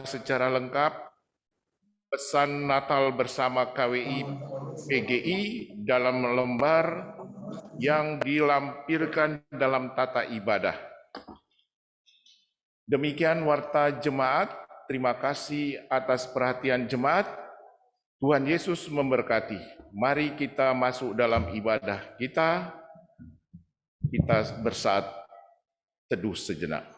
secara lengkap pesan Natal bersama KWI PGI dalam lembar yang dilampirkan dalam tata ibadah. Demikian warta jemaat. Terima kasih atas perhatian jemaat. Tuhan Yesus memberkati. Mari kita masuk dalam ibadah kita. Kita bersaat teduh sejenak.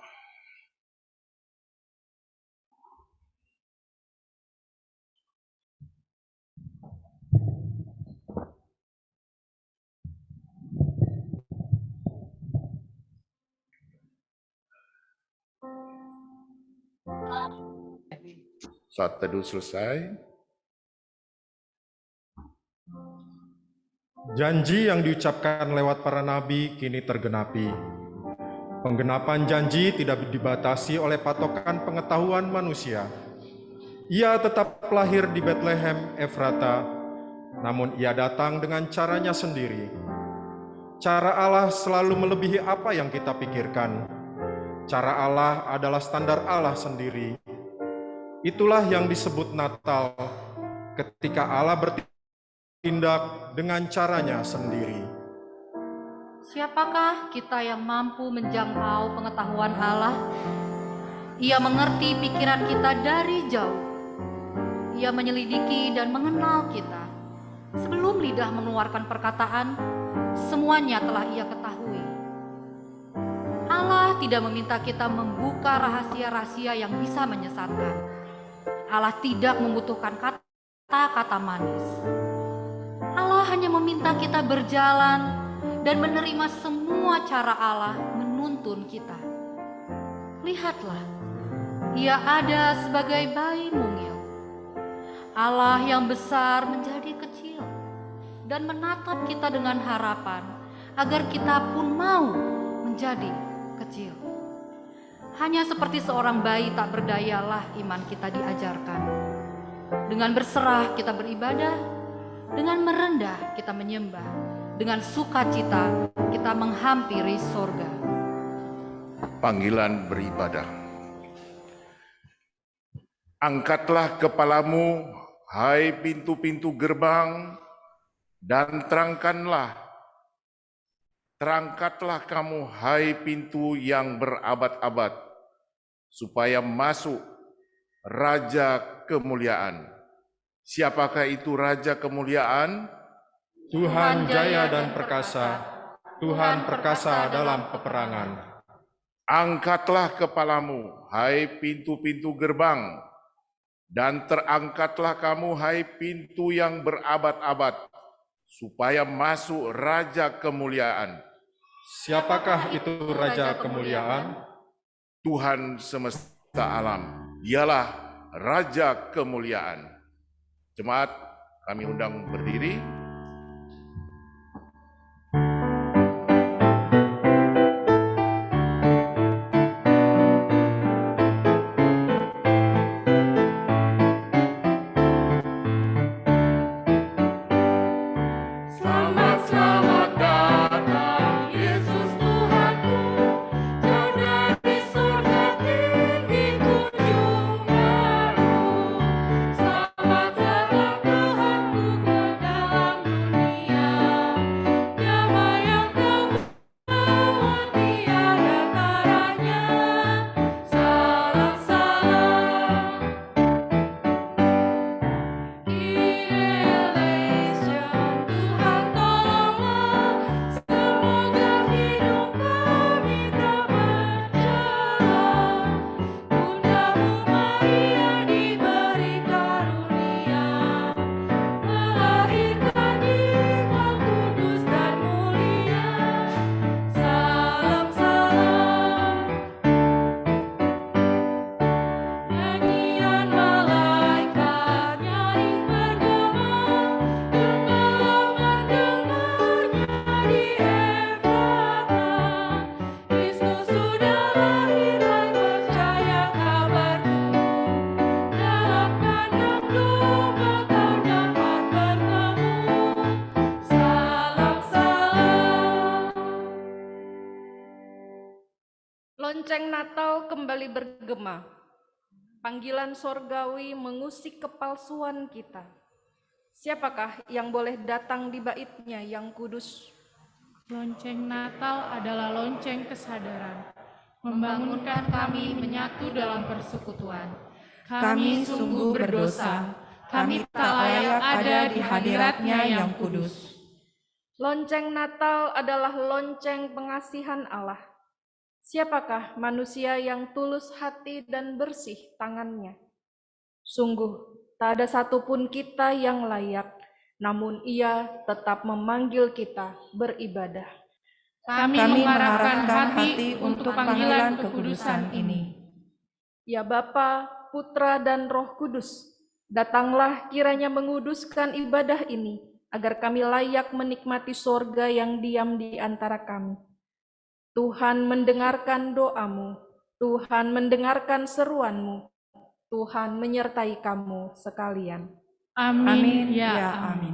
Saat teduh selesai. Janji yang diucapkan lewat para nabi kini tergenapi. Penggenapan janji tidak dibatasi oleh patokan pengetahuan manusia. Ia tetap lahir di Bethlehem Efrata, namun ia datang dengan caranya sendiri. Cara Allah selalu melebihi apa yang kita pikirkan. Cara Allah adalah standar Allah sendiri. Itulah yang disebut Natal, ketika Allah bertindak dengan caranya sendiri. Siapakah kita yang mampu menjangkau pengetahuan Allah? Ia mengerti pikiran kita dari jauh. Ia menyelidiki dan mengenal kita. Sebelum lidah mengeluarkan perkataan, semuanya telah Ia ketahui. Allah tidak meminta kita membuka rahasia-rahasia yang bisa menyesatkan. Allah tidak membutuhkan kata-kata manis. Allah hanya meminta kita berjalan dan menerima semua cara Allah menuntun kita. Lihatlah, Ia ada sebagai bayi mungil. Allah yang besar menjadi kecil dan menatap kita dengan harapan agar kita pun mau menjadi kecil. Hanya seperti seorang bayi tak berdayalah iman kita diajarkan. Dengan berserah kita beribadah, dengan merendah kita menyembah, dengan sukacita kita menghampiri sorga. Panggilan beribadah. Angkatlah kepalamu, hai pintu-pintu gerbang, dan terangkatlah kamu, hai pintu yang berabad-abad, supaya masuk Raja Kemuliaan. Siapakah itu Raja Kemuliaan? Tuhan jaya dan perkasa, Tuhan perkasa dalam peperangan. Angkatlah kepalamu, hai pintu-pintu gerbang, dan terangkatlah kamu, hai pintu yang berabad-abad, supaya masuk Raja Kemuliaan. Siapakah itu Raja Kemuliaan? Tuhan semesta alam, dialah Raja Kemuliaan. Jemaat, kami undang berdiri. Lonceng Natal kembali bergema. Panggilan sorgawi mengusik kepalsuan kita. Siapakah yang boleh datang di baitnya yang kudus? Lonceng Natal adalah lonceng kesadaran, membangunkan kami menyatu dalam persekutuan. Kami sungguh berdosa, kami tak layak ada di hadirat-Nya yang kudus. Lonceng Natal adalah lonceng pengasihan Allah. Siapakah manusia yang tulus hati dan bersih tangannya? Sungguh, tak ada satupun kita yang layak, namun Ia tetap memanggil kita beribadah. Kami mengarahkan hati untuk panggilan kekudusan ini. Ya Bapa, Putra, dan Roh Kudus, datanglah kiranya menguduskan ibadah ini, agar kami layak menikmati sorga yang diam di antara kami. Tuhan mendengarkan doamu, Tuhan mendengarkan seruanmu, Tuhan menyertai kamu sekalian. Amin, ya amin.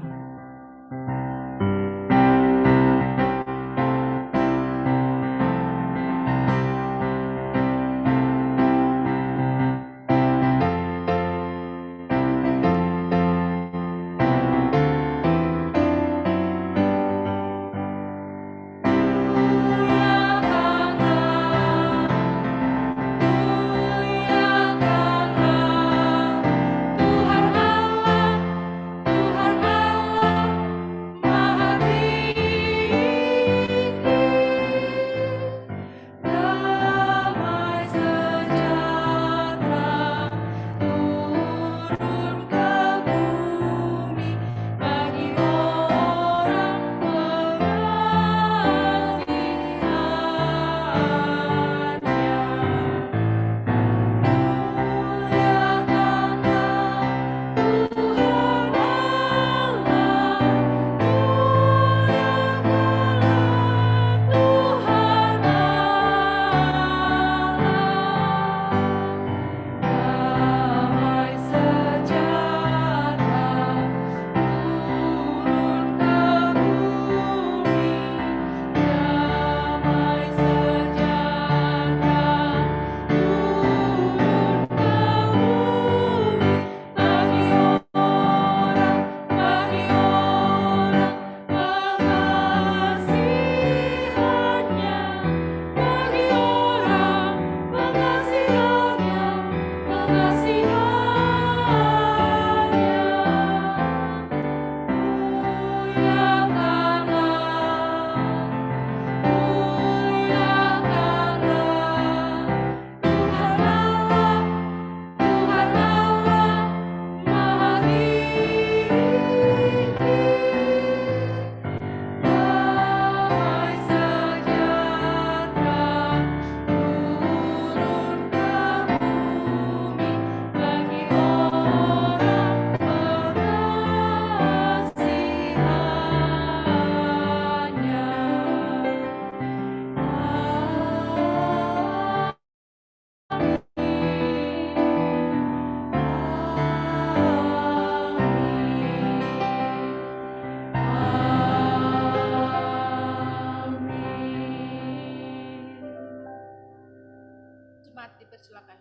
Jemaat dipersilakan.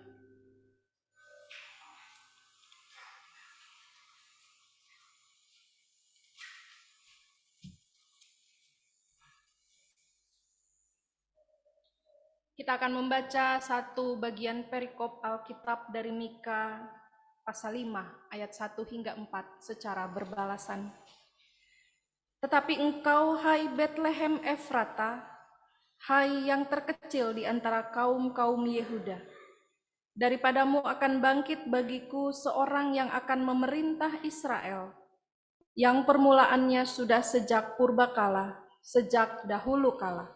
Kita akan membaca satu bagian perikop Alkitab dari Mika pasal 5 ayat 1 hingga 4 secara berbalasan. Tetapi engkau, hai Betlehem Efrata, hai yang terkecil di antara kaum-kaum Yehuda, daripadamu akan bangkit bagiku seorang yang akan memerintah Israel, yang permulaannya sudah sejak purbakala, sejak dahulu kala.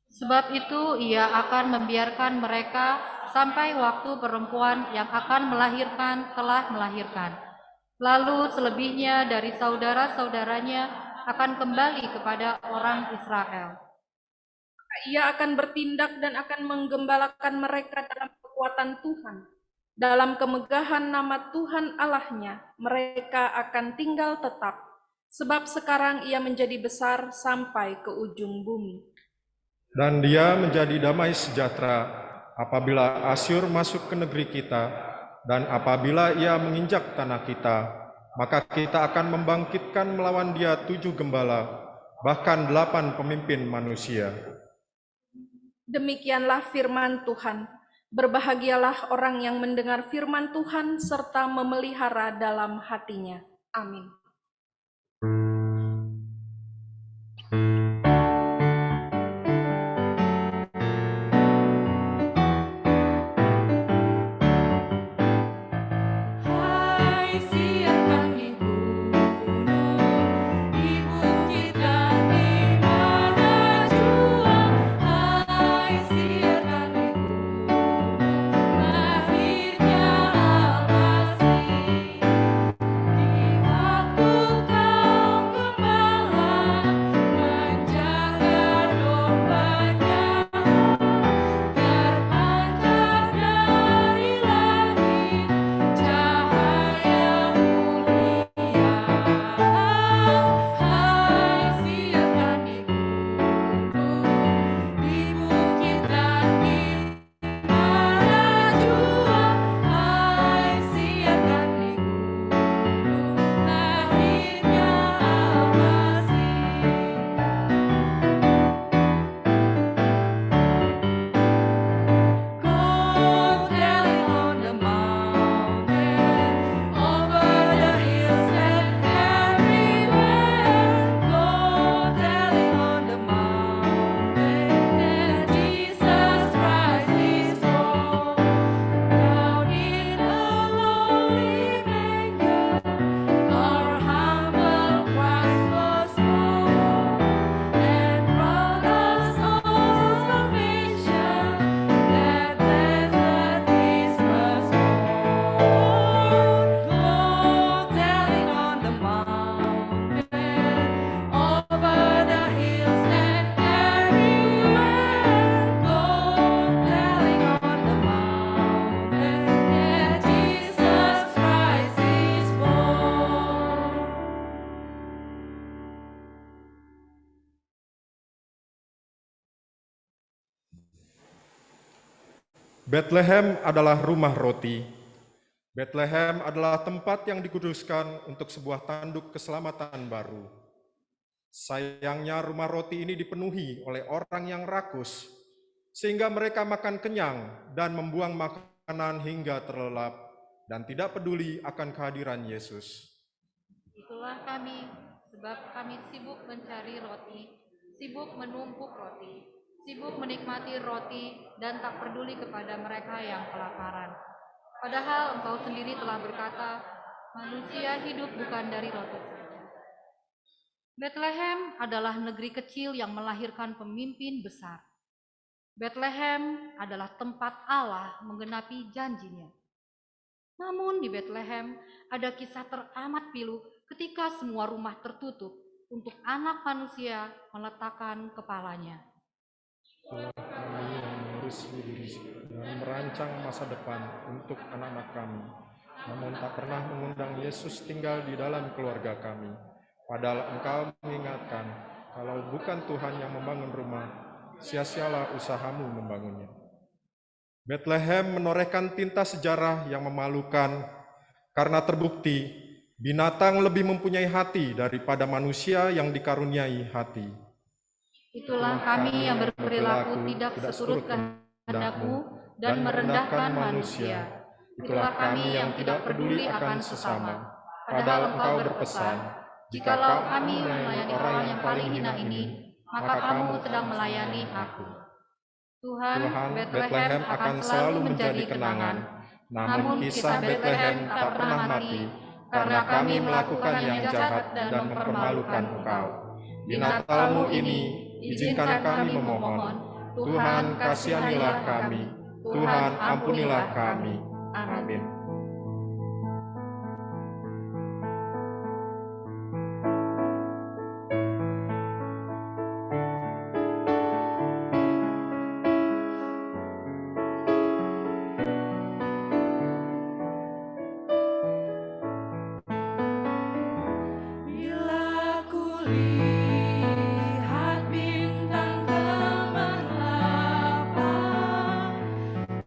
Sebab itu ia akan membiarkan mereka sampai waktu perempuan yang akan melahirkan telah melahirkan. Lalu selebihnya dari saudara-saudaranya akan kembali kepada orang Israel. Ia akan bertindak dan akan menggembalakan mereka dalam kekuatan Tuhan. Dalam kemegahan nama Tuhan Allahnya, mereka akan tinggal tetap. Sebab sekarang ia menjadi besar sampai ke ujung bumi. Dan dia menjadi damai sejahtera apabila Asyur masuk ke negeri kita dan apabila ia menginjak tanah kita, maka kita akan membangkitkan melawan dia 7 gembala, bahkan 8 pemimpin manusia. Demikianlah firman Tuhan. Berbahagialah orang yang mendengar firman Tuhan serta memelihara dalam hatinya. Amin. Bethlehem adalah rumah roti. Bethlehem adalah tempat yang dikuduskan untuk sebuah tanduk keselamatan baru. Sayangnya rumah roti ini dipenuhi oleh orang yang rakus, sehingga mereka makan kenyang dan membuang makanan hingga terlelap dan tidak peduli akan kehadiran Yesus. Itulah kami, sebab kami sibuk mencari roti, sibuk menumpuk roti, sibuk menikmati roti dan tak peduli kepada mereka yang kelaparan. Padahal Engkau sendiri telah berkata, manusia hidup bukan dari roti saja. Bethlehem adalah negeri kecil yang melahirkan pemimpin besar. Bethlehem adalah tempat Allah menggenapi janjinya. Namun di Bethlehem ada kisah teramat pilu ketika semua rumah tertutup untuk anak manusia meletakkan kepalanya. Kami yang mengurus diri dan merancang masa depan untuk anak-anak kami, namun tak pernah mengundang Yesus tinggal di dalam keluarga kami. Padahal Engkau mengingatkan, kalau bukan Tuhan yang membangun rumah, sia-sialah usahamu membangunnya. Bethlehem menorehkan tinta sejarah yang memalukan karena terbukti binatang lebih mempunyai hati daripada manusia yang dikaruniai hati. Itulah kami yang berperilaku tidak seturut kehendak-Mu dan merendahkan manusia. Itulah kami yang tidak peduli akan sesama. Padahal Engkau berpesan, jikalau kami melayani orang yang paling hina ini, maka kamu sedang melayani aku. Tuhan, Bethlehem akan selalu menjadi kenangan. Namun kisah Bethlehem tak pernah mati, karena kami melakukan yang jahat dan mempermalukan Engkau. Di Natal-Mu ini, izinkan kami memohon, Tuhan kasihanilah kami, Tuhan ampunilah kami. Amin.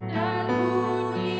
Dan bunyi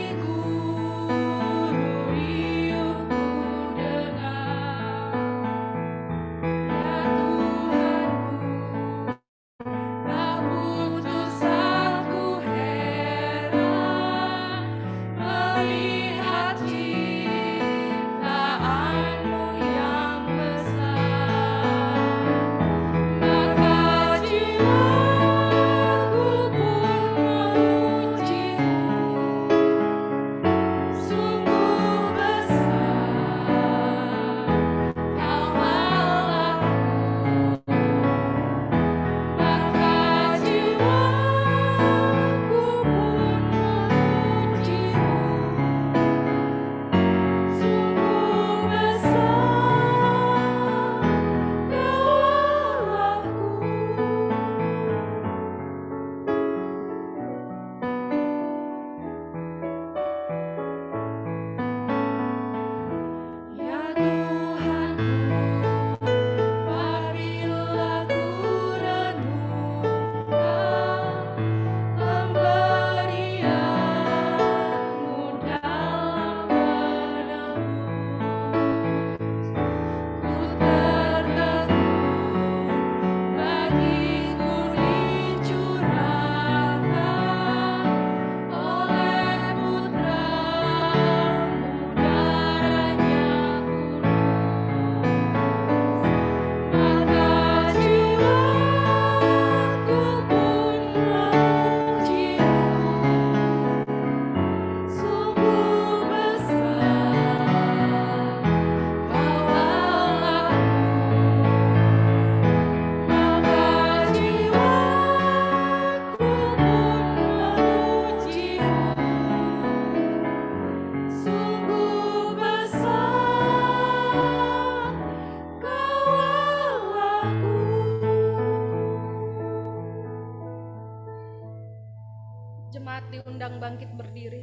bangkit berdiri.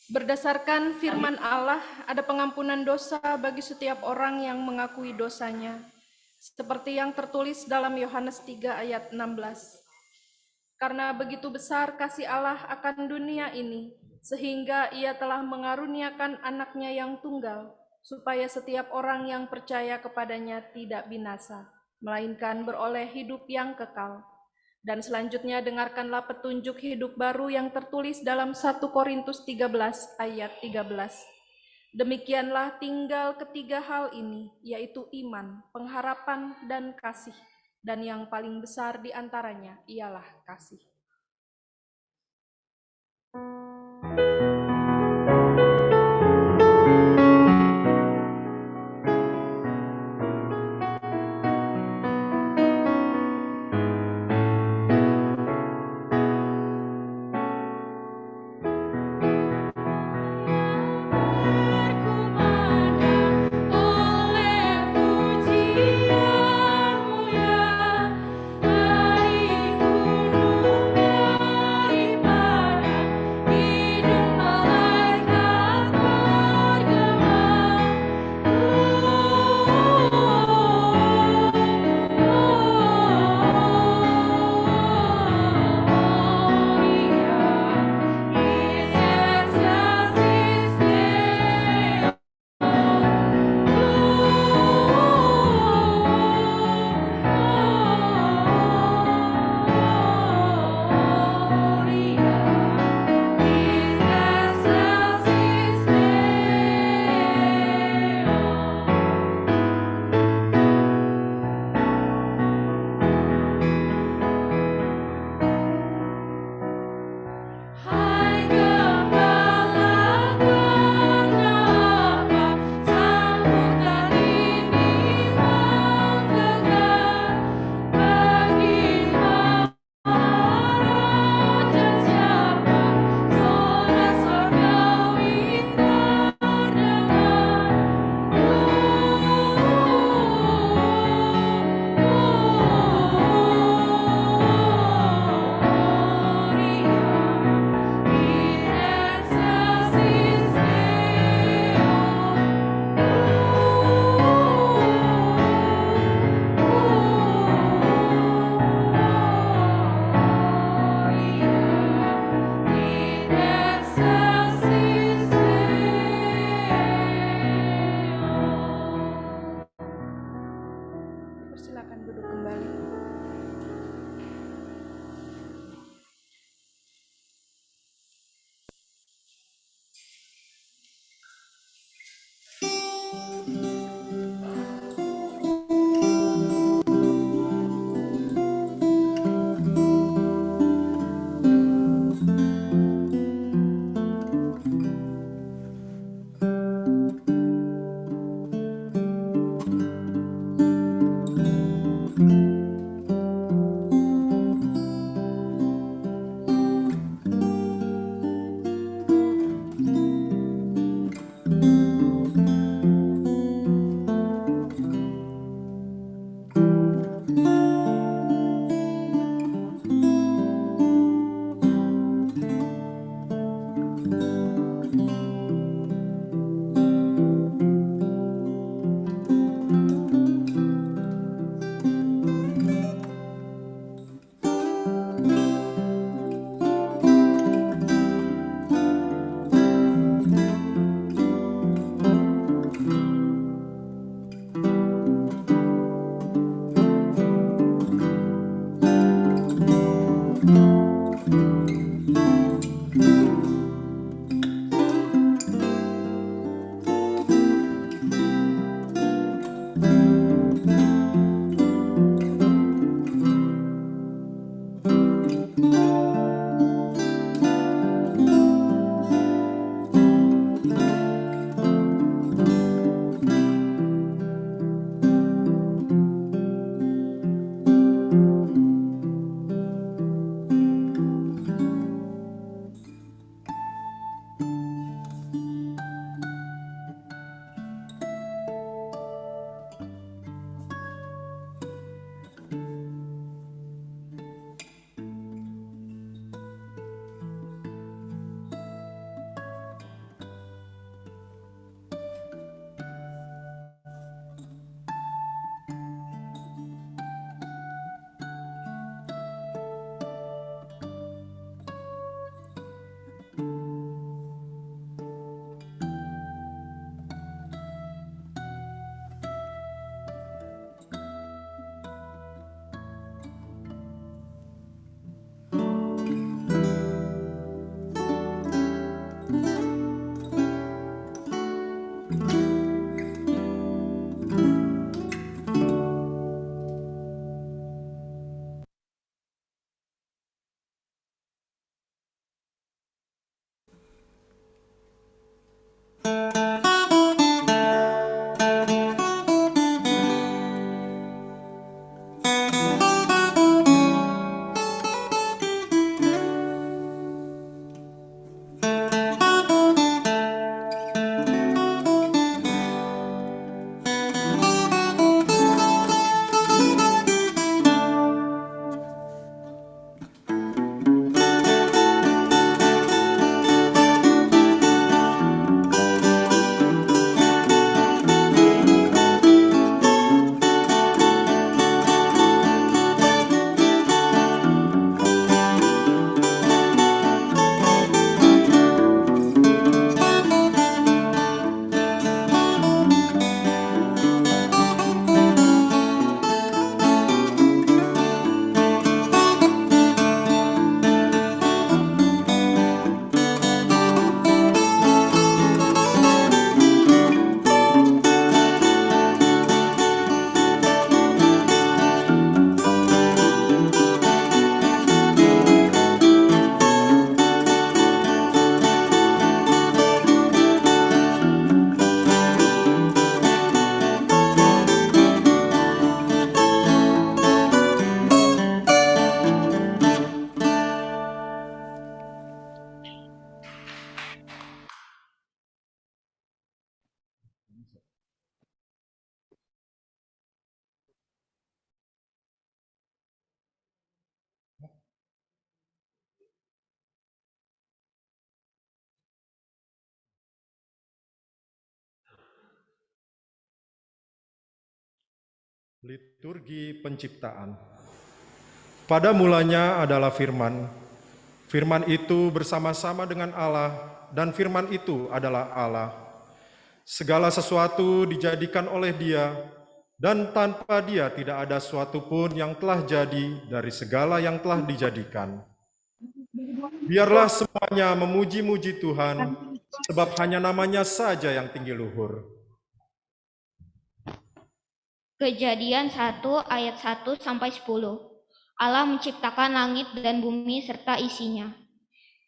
Berdasarkan firman Allah, ada pengampunan dosa bagi setiap orang yang mengakui dosanya, seperti yang tertulis dalam Yohanes 3 ayat 16. Karena begitu besar kasih Allah akan dunia ini, sehingga Ia telah mengaruniakan anaknya yang tunggal, supaya setiap orang yang percaya kepadanya tidak binasa, melainkan beroleh hidup yang kekal. Dan selanjutnya dengarkanlah petunjuk hidup baru yang tertulis dalam 1 Korintus 13 ayat 13. Demikianlah tinggal ketiga hal ini, yaitu iman, pengharapan, dan kasih. Dan yang paling besar di antaranya ialah kasih. Oleh pujianmu ya, dari gunung Liturgi Penciptaan. Pada mulanya adalah firman. Firman itu bersama-sama dengan Allah, dan firman itu adalah Allah. Segala sesuatu dijadikan oleh Dia, dan tanpa Dia tidak ada sesuatu pun yang telah jadi dari segala yang telah dijadikan. Biarlah semuanya memuji-muji Tuhan, sebab hanya namanya saja yang tinggi luhur. Kejadian 1 ayat 1 sampai 10. Allah menciptakan langit dan bumi serta isinya.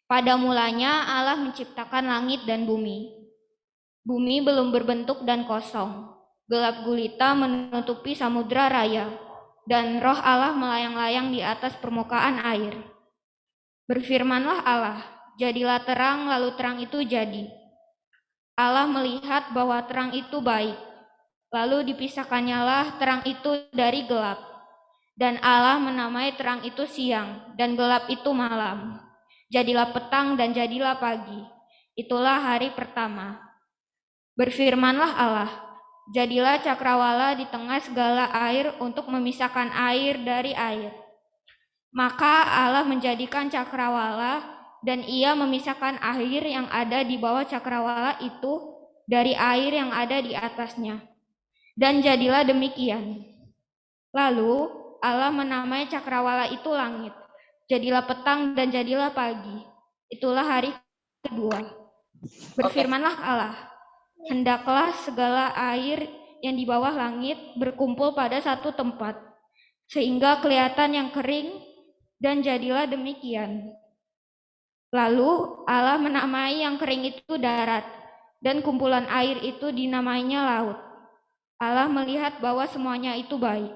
Pada mulanya Allah menciptakan langit dan bumi. Bumi belum berbentuk dan kosong. Gelap gulita menutupi samudra raya, dan roh Allah melayang-layang di atas permukaan air. Berfirmanlah Allah, jadilah terang, lalu terang itu jadi. Allah melihat bahwa terang itu baik. Lalu dipisahkannyalah terang itu dari gelap. Dan Allah menamai terang itu siang, dan gelap itu malam. Jadilah petang dan jadilah pagi. Itulah hari pertama. Berfirmanlah Allah, jadilah cakrawala di tengah segala air untuk memisahkan air dari air. Maka Allah menjadikan cakrawala, dan Ia memisahkan air yang ada di bawah cakrawala itu dari air yang ada di atasnya. Dan jadilah demikian. Lalu Allah menamai cakrawala itu langit. Jadilah petang dan jadilah pagi. Itulah hari kedua. Berfirmanlah Allah, hendaklah segala air yang di bawah langit berkumpul pada satu tempat, sehingga kelihatan yang kering, dan jadilah demikian. Lalu Allah menamai yang kering itu darat, dan kumpulan air itu dinamainya laut. Allah melihat bahwa semuanya itu baik.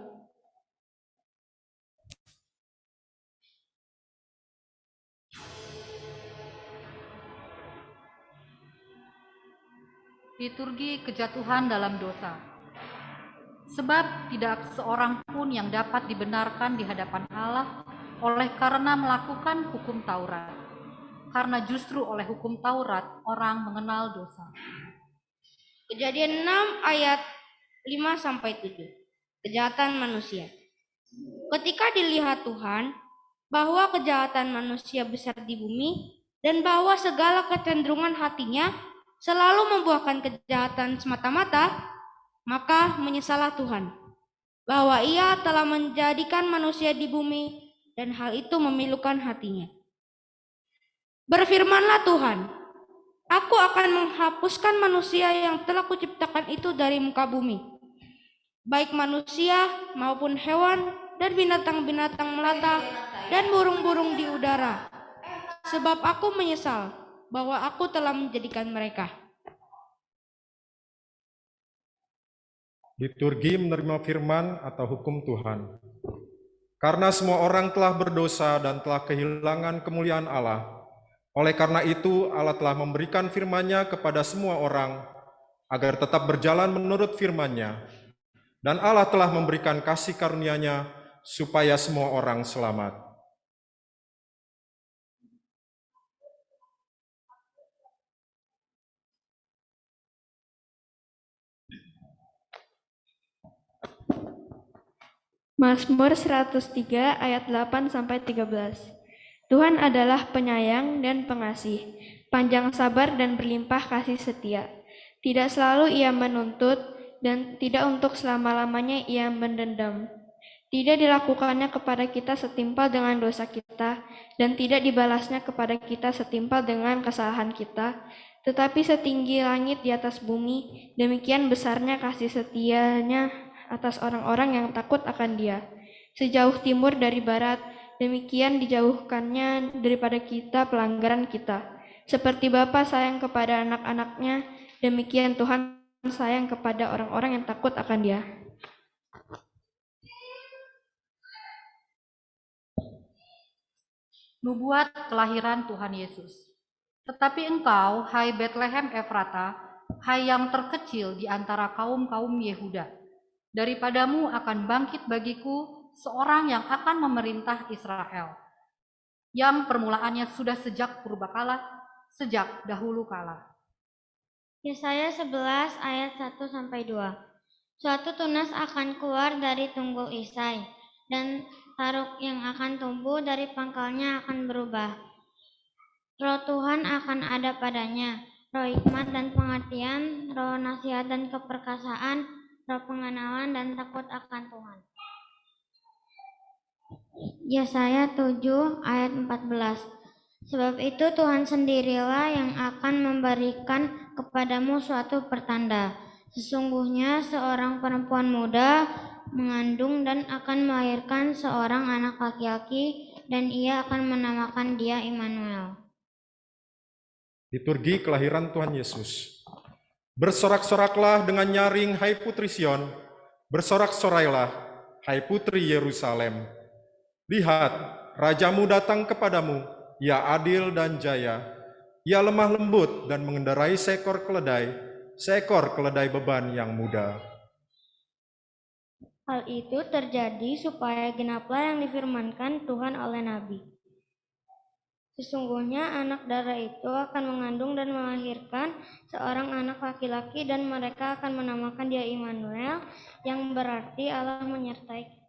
Liturgi kejatuhan dalam dosa. Sebab tidak seorang pun yang dapat dibenarkan di hadapan Allah oleh karena melakukan hukum Taurat. Karena justru oleh hukum Taurat orang mengenal dosa. Kejadian 6 ayat 5 sampai 7. Kejahatan manusia. Ketika dilihat Tuhan bahwa kejahatan manusia besar di bumi dan bahwa segala kecenderungan hatinya selalu membuahkan kejahatan semata-mata, maka menyesallah Tuhan bahwa Ia telah menjadikan manusia di bumi dan hal itu memilukan hatinya. Berfirmanlah Tuhan, aku akan menghapuskan manusia yang telah kuciptakan itu dari muka bumi, baik manusia maupun hewan dan binatang-binatang melata dan burung-burung di udara. Sebab aku menyesal bahwa aku telah menjadikan mereka. Liturgi menerima firman atau hukum Tuhan. Karena semua orang telah berdosa dan telah kehilangan kemuliaan Allah. Oleh karena itu Allah telah memberikan firman-Nya kepada semua orang agar tetap berjalan menurut firman-Nya. Dan Allah telah memberikan kasih karunia-Nya supaya semua orang selamat. Mazmur 103 ayat 8 sampai 13. Tuhan adalah penyayang dan pengasih, panjang sabar dan berlimpah kasih setia. Tidak selalu Ia menuntut dan tidak untuk selama-lamanya Ia mendendam. Tidak dilakukannya kepada kita setimpal dengan dosa kita, dan tidak dibalasnya kepada kita setimpal dengan kesalahan kita, tetapi setinggi langit di atas bumi, demikian besarnya kasih setianya atas orang-orang yang takut akan Dia. Sejauh timur dari barat, demikian dijauhkannya daripada kita pelanggaran kita. Seperti Bapa sayang kepada anak-anaknya, demikian Tuhan sayang kepada orang-orang yang takut akan Dia. Nubuat kelahiran Tuhan Yesus. Tetapi engkau, hai Betlehem Efrata, hai yang terkecil di antara kaum-kaum Yehuda, daripadamu akan bangkit bagiku seorang yang akan memerintah Israel, yang permulaannya sudah sejak purbakala, sejak dahulu kala. Yesaya 11 ayat 1 sampai 2. Suatu tunas akan keluar dari tunggul Isai, dan taruk yang akan tumbuh dari pangkalnya akan berubah. Roh Tuhan akan ada padanya, roh hikmat dan pengertian, roh nasihat dan keperkasaan, roh pengenalan dan takut akan Tuhan. Yesaya 7 ayat 14. Sebab itu Tuhan sendirilah yang akan memberikan kepadamu suatu pertanda. Sesungguhnya seorang perempuan muda mengandung dan akan melahirkan seorang anak laki-laki, dan ia akan menamakan dia Immanuel. Liturgi kelahiran Tuhan Yesus. Bersorak-soraklah dengan nyaring, hai putri Sion. Bersorak-sorailah, hai putri Yerusalem. Lihat, rajamu datang kepadamu, ia adil dan jaya. Ia lemah lembut dan mengendarai seekor keledai beban yang muda. Hal itu terjadi supaya genaplah yang difirmankan Tuhan oleh Nabi. Sesungguhnya anak darah itu akan mengandung dan melahirkan seorang anak laki-laki, dan mereka akan menamakan dia Immanuel, yang berarti Allah menyertai kita.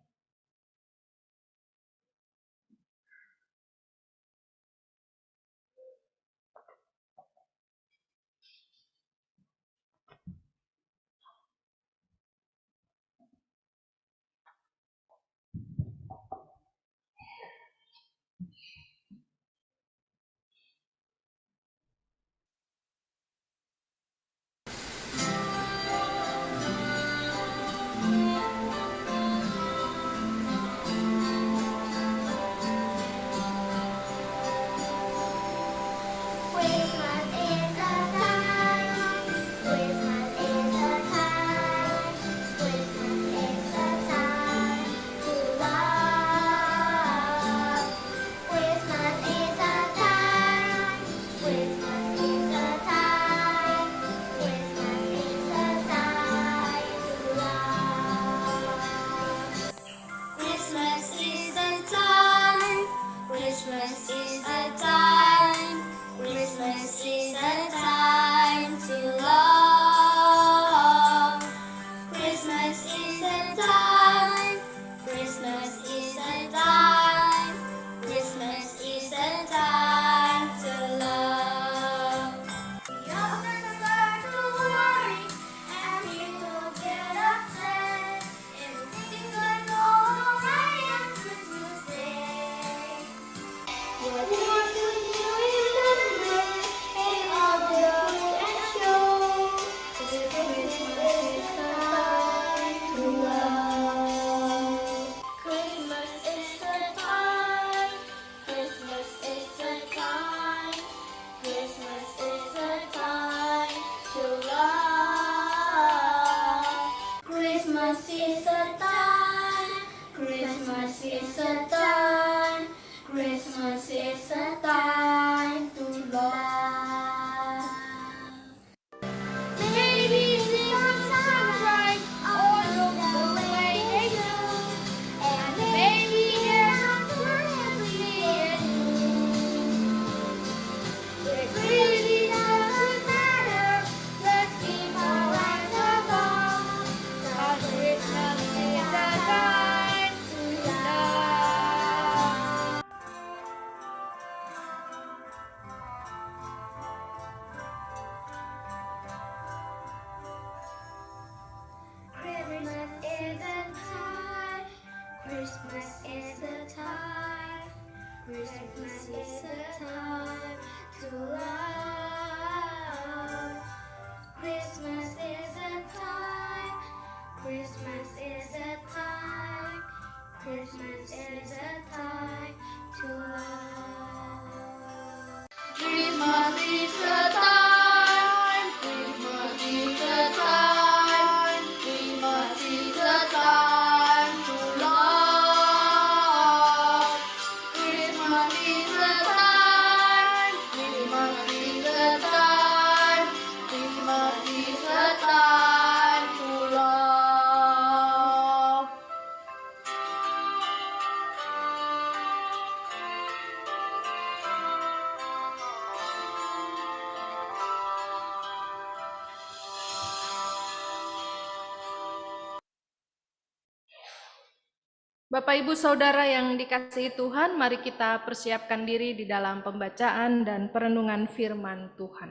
Bapak Ibu Saudara yang dikasihi Tuhan, mari kita persiapkan diri di dalam pembacaan dan perenungan firman Tuhan.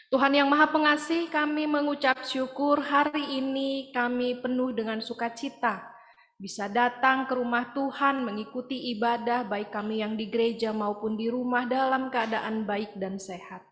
Tuhan yang Maha Pengasih, kami mengucap syukur hari ini kami penuh dengan sukacita bisa datang ke rumah Tuhan mengikuti ibadah baik kami yang di gereja maupun di rumah dalam keadaan baik dan sehat.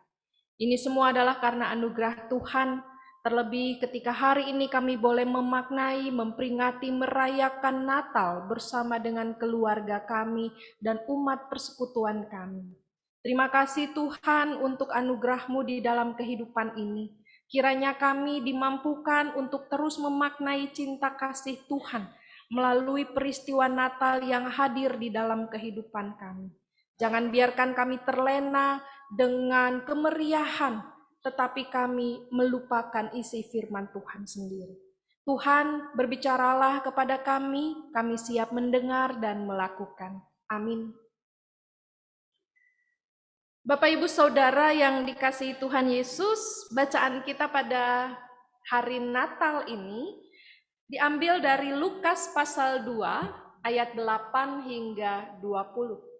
Ini semua adalah karena anugerah Tuhan. Terlebih ketika hari ini kami boleh memaknai, memperingati, merayakan Natal bersama dengan keluarga kami dan umat persekutuan kami. Terima kasih Tuhan untuk anugerah-Mu di dalam kehidupan ini. Kiranya kami dimampukan untuk terus memaknai cinta kasih Tuhan melalui peristiwa Natal yang hadir di dalam kehidupan kami. Jangan biarkan kami terlena dengan kemeriahan, tetapi kami melupakan isi firman Tuhan sendiri. Tuhan, berbicaralah kepada kami siap mendengar dan melakukan. Amin. Bapak Ibu Saudara yang dikasihi Tuhan Yesus, bacaan kita pada hari Natal ini diambil dari Lukas pasal 2 ayat 8 hingga 20.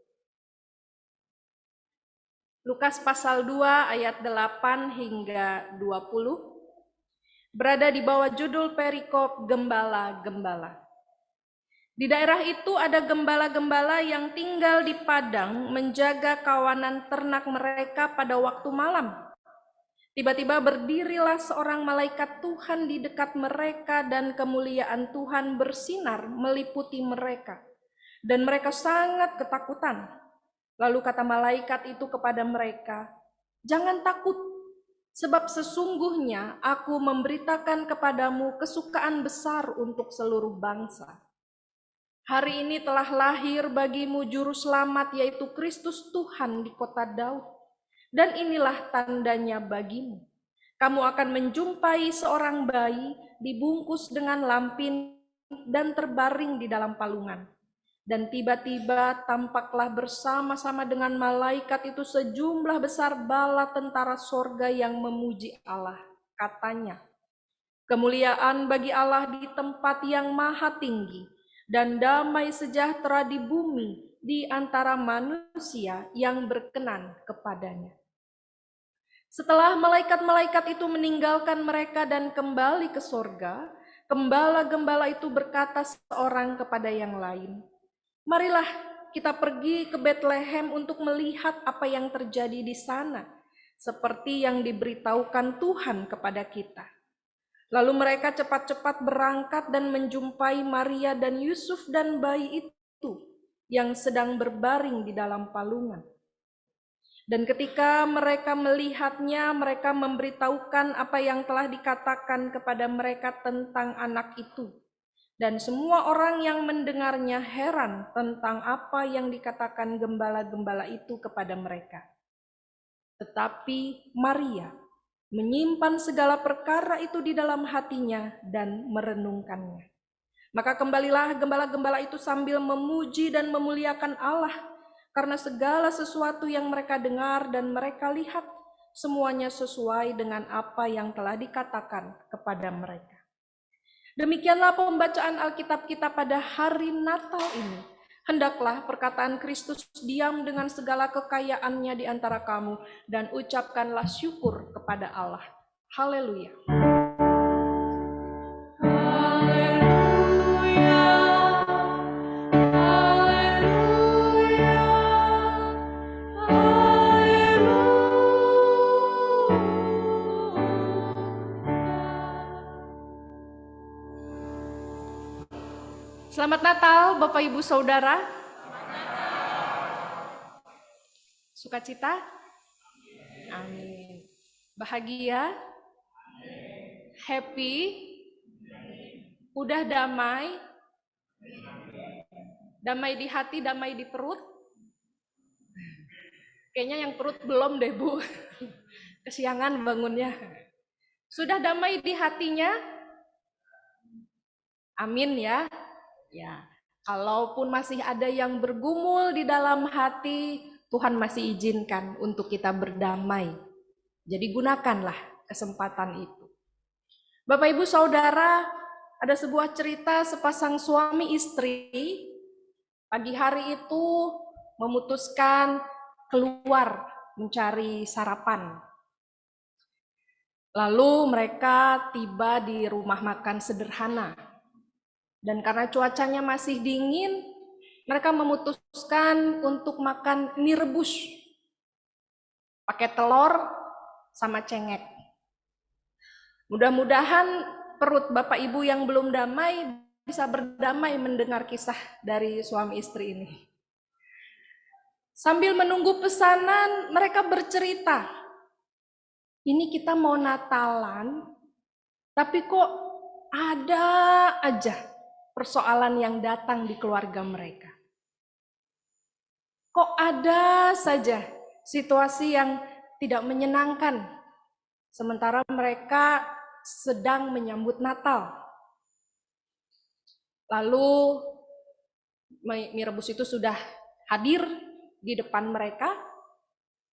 Lukas pasal 2 ayat 8 hingga 20 berada di bawah judul perikop gembala-gembala. Di daerah itu ada gembala-gembala yang tinggal di padang menjaga kawanan ternak mereka pada waktu malam. Tiba-tiba berdirilah seorang malaikat Tuhan di dekat mereka dan kemuliaan Tuhan bersinar meliputi mereka. Dan mereka sangat ketakutan. Lalu kata malaikat itu kepada mereka, "Jangan takut, sebab sesungguhnya aku memberitakan kepadamu kesukaan besar untuk seluruh bangsa. Hari ini telah lahir bagimu juru selamat, yaitu Kristus Tuhan di kota Daud. Dan inilah tandanya bagimu. Kamu akan menjumpai seorang bayi dibungkus dengan lampin dan terbaring di dalam palungan. Dan tiba-tiba tampaklah bersama-sama dengan malaikat itu sejumlah besar bala tentara sorga yang memuji Allah. Katanya, kemuliaan bagi Allah di tempat yang maha tinggi, dan damai sejahtera di bumi di antara manusia yang berkenan kepadanya." Setelah malaikat-malaikat itu meninggalkan mereka dan kembali ke sorga, gembala-gembala itu berkata seorang kepada yang lain, "Marilah kita pergi ke Betlehem untuk melihat apa yang terjadi di sana, seperti yang diberitahukan Tuhan kepada kita." Lalu mereka cepat-cepat berangkat dan menjumpai Maria dan Yusuf dan bayi itu yang sedang berbaring di dalam palungan. Dan ketika mereka melihatnya, mereka memberitahukan apa yang telah dikatakan kepada mereka tentang anak itu. Dan semua orang yang mendengarnya heran tentang apa yang dikatakan gembala-gembala itu kepada mereka. Tetapi Maria menyimpan segala perkara itu di dalam hatinya dan merenungkannya. Maka kembalilah gembala-gembala itu sambil memuji dan memuliakan Allah, karena segala sesuatu yang mereka dengar dan mereka lihat, semuanya sesuai dengan apa yang telah dikatakan kepada mereka. Demikianlah pembacaan Alkitab kita pada hari Natal ini. Hendaklah perkataan Kristus diam dengan segala kekayaannya di antara kamu, dan ucapkanlah syukur kepada Allah. Haleluya. Selamat Natal Bapak Ibu Saudara. Sukacita? Amin. Bahagia? Happy? Udah damai? Damai di hati, damai di perut? Kayaknya yang perut belum deh Bu. Kesiangan bangunnya. Sudah damai di hatinya? Amin ya. Ya, kalaupun masih ada yang bergumul di dalam hati, Tuhan masih izinkan untuk kita berdamai. Jadi gunakanlah kesempatan itu. Bapak Ibu Saudara, Ada sebuah cerita sepasang suami istri pagi hari itu memutuskan keluar mencari sarapan. Lalu mereka tiba di rumah makan sederhana. Dan karena cuacanya masih dingin, mereka memutuskan untuk makan mie rebus. Pakai telur sama cengek. Mudah-mudahan perut Bapak Ibu yang belum damai bisa berdamai mendengar kisah dari suami istri ini. Sambil menunggu pesanan, mereka bercerita. Ini kita mau Natalan, tapi kok ada aja persoalan yang datang di keluarga mereka. Kok ada saja situasi yang tidak menyenangkan, sementara mereka sedang menyambut Natal. Lalu mie rebus itu sudah hadir di depan mereka,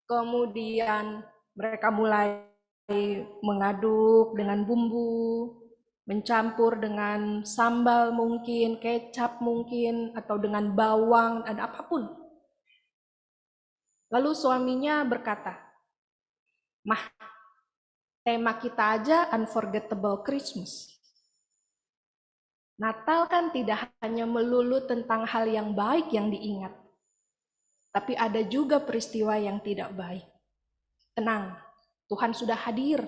kemudian mereka mulai mengaduk dengan bumbu, mencampur dengan sambal mungkin, kecap mungkin, atau dengan bawang, dan apapun. Lalu suaminya berkata, "Mah, tema kita aja Unforgettable Christmas. Natal kan tidak hanya melulu tentang hal yang baik yang diingat, tapi ada juga peristiwa yang tidak baik. Tenang, Tuhan sudah hadir.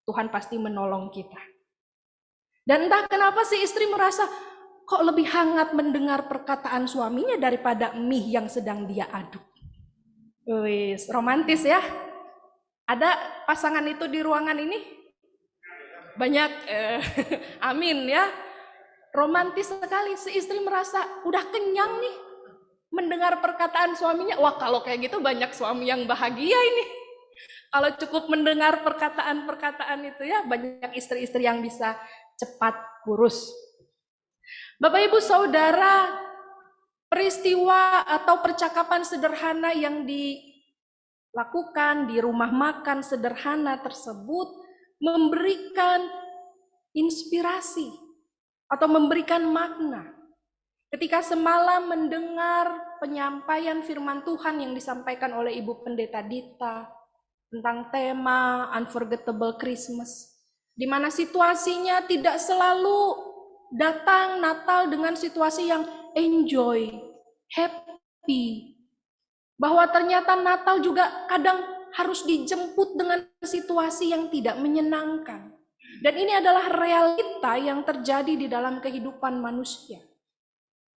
Tuhan pasti menolong kita." Dan entah kenapa si istri merasa kok lebih hangat mendengar perkataan suaminya daripada mie yang sedang dia aduk. Wis, romantis ya. Ada pasangan itu di ruangan ini? Banyak, amin ya. Romantis sekali, si istri merasa udah kenyang nih mendengar perkataan suaminya. Wah, kalau kayak gitu banyak suami yang bahagia ini. Kalau cukup mendengar perkataan-perkataan itu ya, banyak istri-istri yang bisa cepat kurus. Bapak Ibu Saudara, peristiwa atau percakapan sederhana yang dilakukan di rumah makan sederhana tersebut memberikan inspirasi atau memberikan makna. Ketika semalam mendengar penyampaian firman Tuhan yang disampaikan oleh Ibu Pendeta Dita tentang tema Unforgettable Christmas, di mana situasinya tidak selalu datang Natal dengan situasi yang enjoy, happy, bahwa ternyata Natal juga kadang harus dijemput dengan situasi yang tidak menyenangkan. Dan ini adalah realita yang terjadi di dalam kehidupan manusia.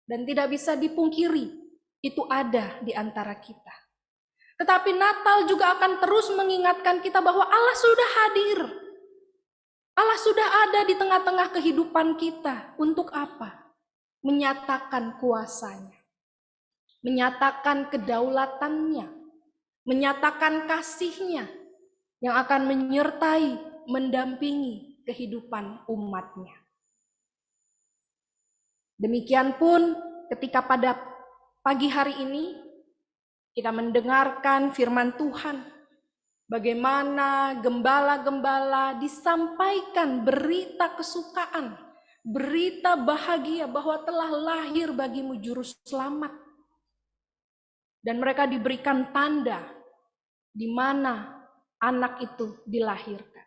Dan tidak bisa dipungkiri, itu ada di antara kita. Tetapi Natal juga akan terus mengingatkan kita bahwa Allah sudah hadir. Allah sudah ada di tengah-tengah kehidupan kita. Untuk apa? Menyatakan kuasanya. Menyatakan kedaulatannya. Menyatakan kasihnya yang akan menyertai, mendampingi kehidupan umatnya. Demikian pun ketika pada pagi hari ini kita mendengarkan firman Tuhan, bagaimana gembala-gembala disampaikan berita kesukaan, berita bahagia bahwa telah lahir bagimu juru selamat. Dan mereka diberikan tanda di mana anak itu dilahirkan.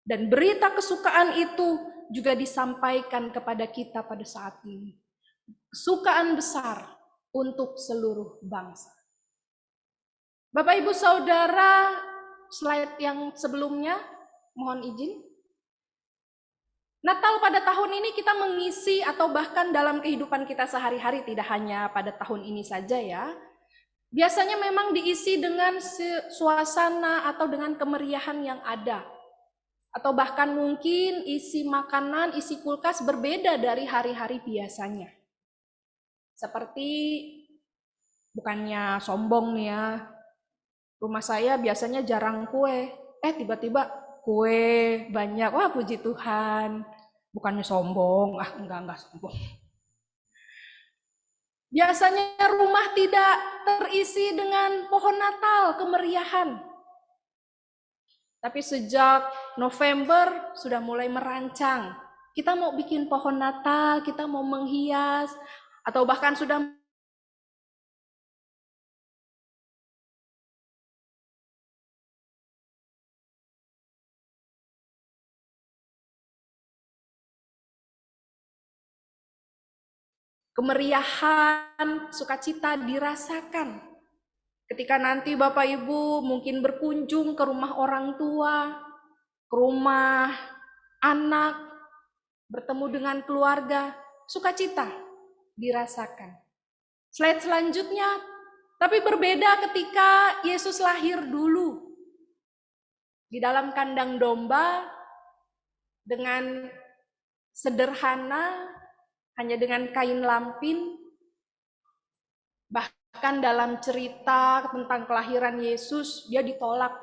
Dan berita kesukaan itu juga disampaikan kepada kita pada saat ini. Kesukaan besar untuk seluruh bangsa. Bapak Ibu Saudara, slide yang sebelumnya, mohon izin. Natal pada tahun ini kita mengisi atau bahkan dalam kehidupan kita sehari-hari, tidak hanya pada tahun ini saja ya. Biasanya memang diisi dengan suasana atau dengan kemeriahan yang ada. Atau bahkan mungkin isi makanan, isi kulkas berbeda dari hari-hari biasanya. Seperti, bukannya sombong nih ya, rumah saya biasanya jarang kue. Tiba-tiba kue banyak. Wah, puji Tuhan. Bukannya sombong. Enggak sombong. Biasanya rumah tidak terisi dengan pohon Natal, kemeriahan. Tapi sejak November sudah mulai merancang. Kita mau bikin pohon Natal, kita mau menghias, atau bahkan sudah kemeriahan, sukacita dirasakan. Ketika nanti Bapak Ibu mungkin berkunjung ke rumah orang tua, ke rumah anak, bertemu dengan keluarga, sukacita dirasakan. Slide selanjutnya, tapi berbeda ketika Yesus lahir dulu. Di dalam kandang domba, dengan sederhana, hanya dengan kain lampin. Bahkan dalam cerita tentang kelahiran Yesus, dia ditolak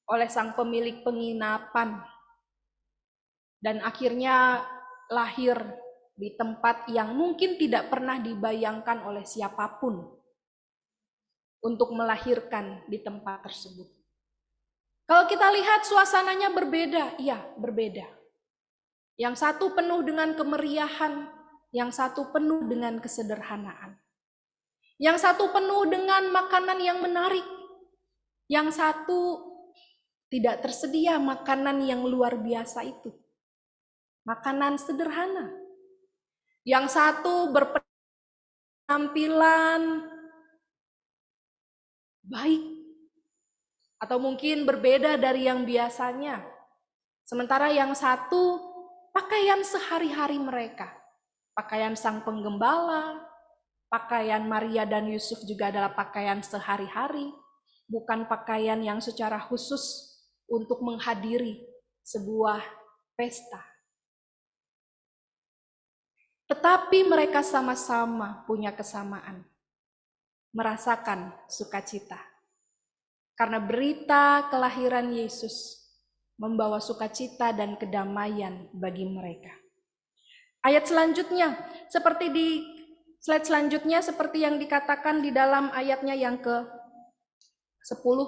oleh sang pemilik penginapan. Dan akhirnya lahir di tempat yang mungkin tidak pernah dibayangkan oleh siapapun untuk melahirkan di tempat tersebut. Kalau kita lihat suasananya berbeda, iya berbeda. Yang satu penuh dengan kemeriahan, yang satu penuh dengan kesederhanaan. Yang satu penuh dengan makanan yang menarik, yang satu tidak tersedia makanan yang luar biasa itu. Makanan sederhana. Yang satu berpenampilan baik, atau mungkin berbeda dari yang biasanya. Sementara yang satu pakaian sehari-hari mereka, pakaian sang penggembala, pakaian Maria dan Yusuf juga adalah pakaian sehari-hari, bukan pakaian yang secara khusus untuk menghadiri sebuah pesta. Tetapi mereka sama-sama punya kesamaan, merasakan sukacita. Karena berita kelahiran Yesus membawa sukacita dan kedamaian bagi mereka. Ayat selanjutnya, seperti di slide selanjutnya, seperti yang dikatakan di dalam ayatnya yang ke-10.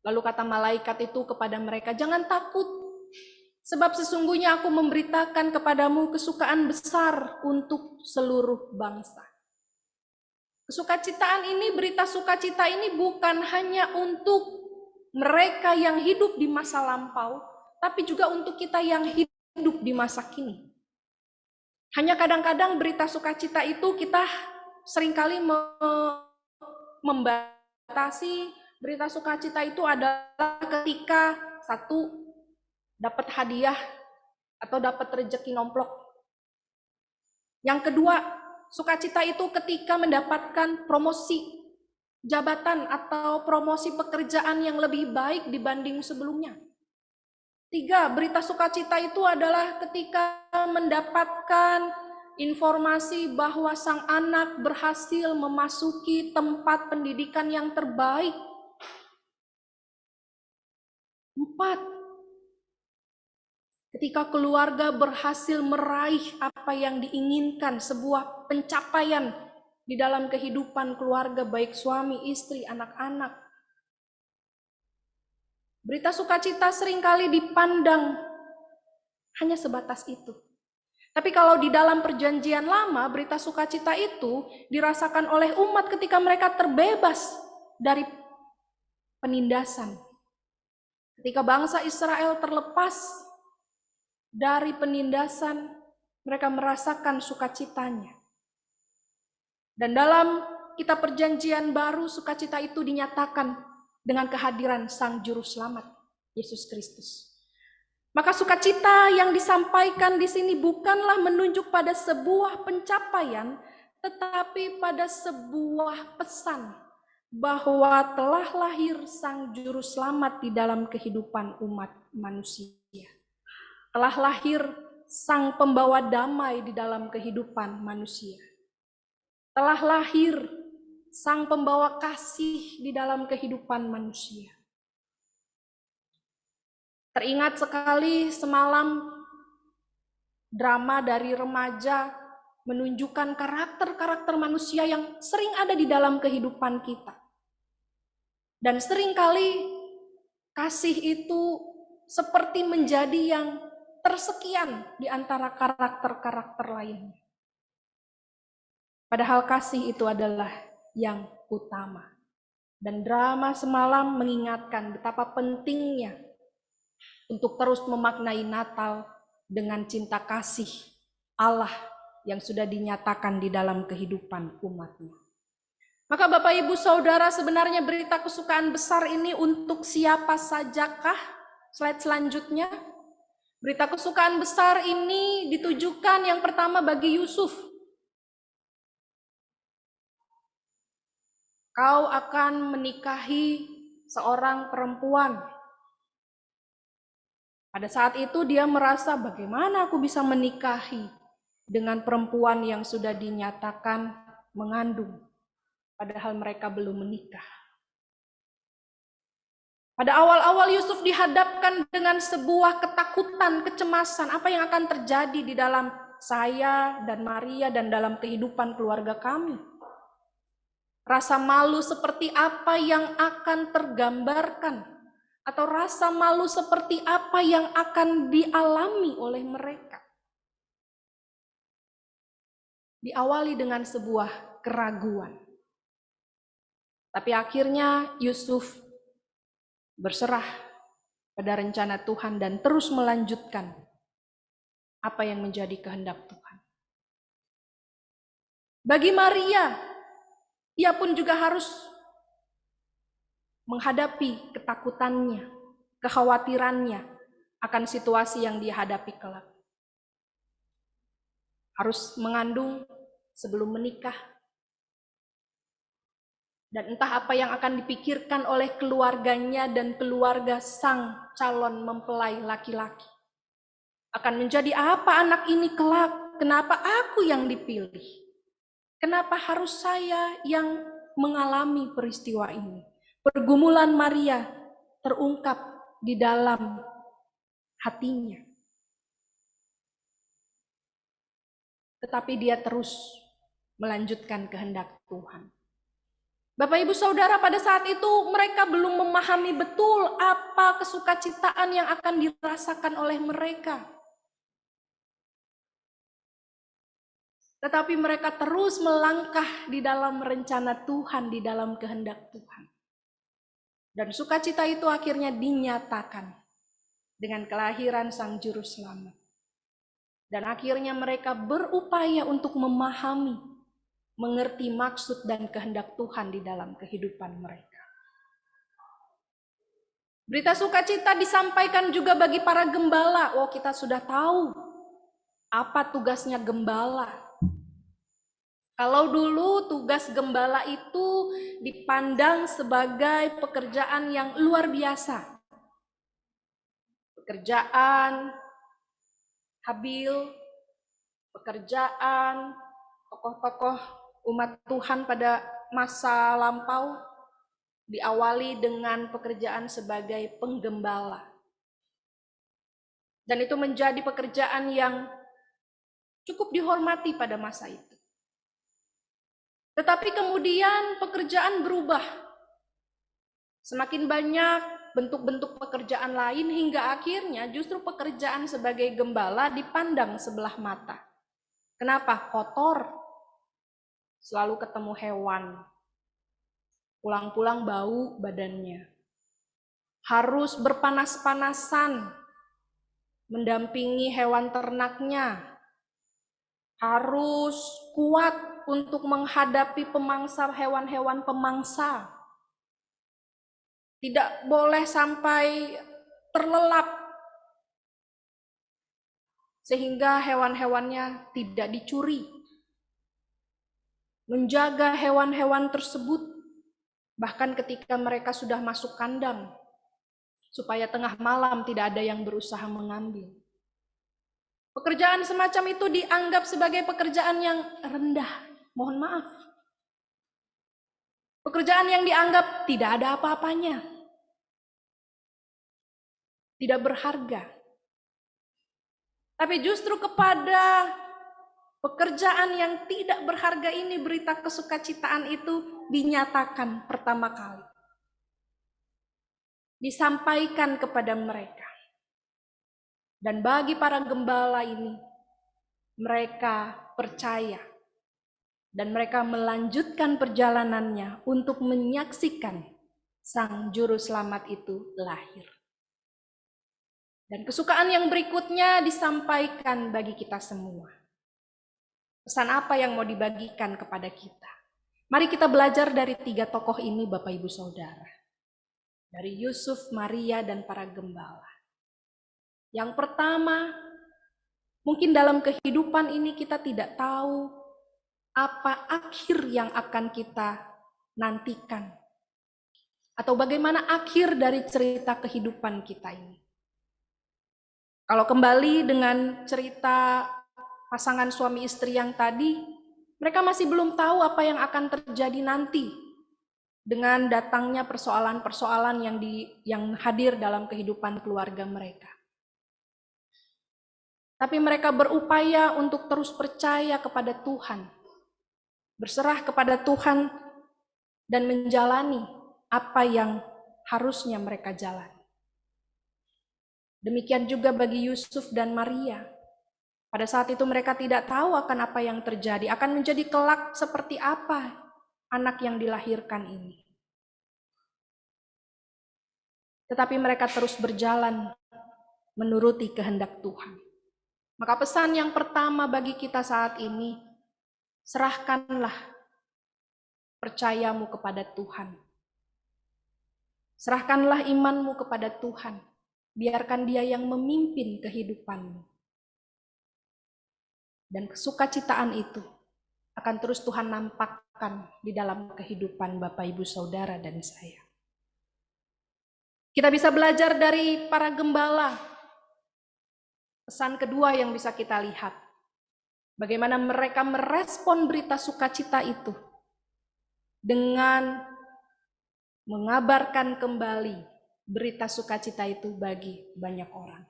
Lalu kata malaikat itu kepada mereka, jangan takut, sebab sesungguhnya aku memberitakan kepadamu kesukaan besar untuk seluruh bangsa. Kesukacitaan ini, berita sukacita ini bukan hanya untuk mereka yang hidup di masa lampau, tapi juga untuk kita yang hidup di masa kini. Hanya kadang-kadang berita sukacita itu kita seringkali membatasi. Berita sukacita itu adalah ketika satu dapat hadiah atau dapat rezeki nomplok. Yang kedua, sukacita itu ketika mendapatkan promosi jabatan atau promosi pekerjaan yang lebih baik dibanding sebelumnya. 3, berita sukacita itu adalah ketika mendapatkan informasi bahwa sang anak berhasil memasuki tempat pendidikan yang terbaik. 4, ketika keluarga berhasil meraih apa yang diinginkan, sebuah pencapaian di dalam kehidupan keluarga, baik suami, istri, anak-anak. Berita sukacita seringkali dipandang hanya sebatas itu. Tapi kalau di dalam perjanjian lama, berita sukacita itu dirasakan oleh umat ketika mereka terbebas dari penindasan. Ketika bangsa Israel terlepas dari penindasan, mereka merasakan sukacitanya. Dan dalam kitab perjanjian baru, sukacita itu dinyatakan dengan kehadiran Sang Juru Selamat, Yesus Kristus. Maka sukacita yang disampaikan di sini bukanlah menunjuk pada sebuah pencapaian, tetapi pada sebuah pesan bahwa telah lahir Sang Juru Selamat di dalam kehidupan umat manusia. Telah lahir Sang Pembawa Damai di dalam kehidupan manusia. Telah lahir Sang Pembawa Kasih di dalam kehidupan manusia. Teringat sekali semalam drama dari remaja menunjukkan karakter-karakter manusia yang sering ada di dalam kehidupan kita. Dan seringkali kasih itu seperti menjadi yang tersekian di antara karakter-karakter lainnya. Padahal kasih itu adalah yang utama. Dan drama semalam mengingatkan betapa pentingnya untuk terus memaknai Natal dengan cinta kasih Allah yang sudah dinyatakan di dalam kehidupan umatnya. Maka Bapak Ibu Saudara, sebenarnya berita kesukaan besar ini untuk siapa sajakah? Slide selanjutnya. Berita kesukaan besar ini ditujukan yang pertama bagi Yusuf. Kau akan menikahi seorang perempuan. Pada saat itu dia merasa, bagaimana aku bisa menikahi dengan perempuan yang sudah dinyatakan mengandung, padahal mereka belum menikah. Pada awal-awal Yusuf dihadapkan dengan sebuah ketakutan, kecemasan, apa yang akan terjadi di dalam saya dan Maria dan dalam kehidupan keluarga kami. Rasa malu seperti apa yang akan tergambarkan, atau rasa malu seperti apa yang akan dialami oleh mereka. Diawali dengan sebuah keraguan. Tapi akhirnya Yusuf berserah pada rencana Tuhan dan terus melanjutkan apa yang menjadi kehendak Tuhan. Bagi Maria, ia pun juga harus menghadapi ketakutannya, kekhawatirannya akan situasi yang dihadapi kelak. Harus mengandung sebelum menikah. Dan entah apa yang akan dipikirkan oleh keluarganya dan keluarga sang calon mempelai laki-laki. Akan menjadi apa anak ini kelak? Kenapa aku yang dipilih? Kenapa harus saya yang mengalami peristiwa ini? Pergumulan Maria terungkap di dalam hatinya. Tetapi dia terus melanjutkan kehendak Tuhan. Bapak Ibu Saudara, pada saat itu mereka belum memahami betul apa kesukacitaan yang akan dirasakan oleh mereka. Tetapi mereka terus melangkah di dalam rencana Tuhan, di dalam kehendak Tuhan. Dan sukacita itu akhirnya dinyatakan dengan kelahiran Sang Juru Selamat. Dan akhirnya mereka berupaya untuk memahami, mengerti maksud dan kehendak Tuhan di dalam kehidupan mereka. Berita sukacita disampaikan juga bagi para gembala. Oh, kita sudah tahu apa tugasnya gembala. Kalau dulu tugas gembala itu dipandang sebagai pekerjaan yang luar biasa. Pekerjaan habil, pekerjaan tokoh-tokoh umat Tuhan pada masa lampau diawali dengan pekerjaan sebagai penggembala. Dan itu menjadi pekerjaan yang cukup dihormati pada masa itu. Tetapi kemudian pekerjaan berubah. Semakin banyak bentuk-bentuk pekerjaan lain hingga akhirnya justru pekerjaan sebagai gembala dipandang sebelah mata. Kenapa? Kotor. Selalu ketemu hewan. Pulang-pulang bau badannya. Harus berpanas-panasan mendampingi hewan ternaknya. Harus kuat untuk menghadapi pemangsa hewan-hewan pemangsa. Tidak boleh sampai terlelap sehingga hewan-hewannya tidak dicuri. Menjaga hewan-hewan tersebut bahkan ketika mereka sudah masuk kandang supaya tengah malam tidak ada yang berusaha mengambil. Pekerjaan semacam itu dianggap sebagai pekerjaan yang rendah. Mohon maaf. Pekerjaan yang dianggap tidak ada apa-apanya. Tidak berharga. Tapi justru kepada pekerjaan yang tidak berharga ini, berita kesukacitaan itu dinyatakan pertama kali. Disampaikan kepada mereka. Dan bagi para gembala ini, mereka percaya dan mereka melanjutkan perjalanannya untuk menyaksikan Sang Juru Selamat itu lahir. Dan kesukaan yang berikutnya disampaikan bagi kita semua. Pesan apa yang mau dibagikan kepada kita? Mari kita belajar dari 3 tokoh ini, Bapak Ibu Saudara. Dari Yusuf, Maria, dan para gembala. Yang pertama, mungkin dalam kehidupan ini kita tidak tahu apa akhir yang akan kita nantikan. Atau bagaimana akhir dari cerita kehidupan kita ini. Kalau kembali dengan cerita pasangan suami istri yang tadi, mereka masih belum tahu apa yang akan terjadi nanti dengan datangnya persoalan-persoalan yang hadir dalam kehidupan keluarga mereka. Tapi mereka berupaya untuk terus percaya kepada Tuhan, berserah kepada Tuhan, dan menjalani apa yang harusnya mereka jalani. Demikian juga bagi Yusuf dan Maria. Pada saat itu mereka tidak tahu akan apa yang terjadi, akan menjadi kelak seperti apa anak yang dilahirkan ini. Tetapi mereka terus berjalan menuruti kehendak Tuhan. Maka pesan yang pertama bagi kita saat ini, serahkanlah percayamu kepada Tuhan. Serahkanlah imanmu kepada Tuhan. Biarkan Dia yang memimpin kehidupanmu. Dan kesukacitaan itu akan terus Tuhan nampakkan di dalam kehidupan Bapak, Ibu, Saudara, dan saya. Kita bisa belajar dari para gembala. Pesan kedua yang bisa kita lihat, bagaimana mereka merespon berita sukacita itu dengan mengabarkan kembali berita sukacita itu bagi banyak orang.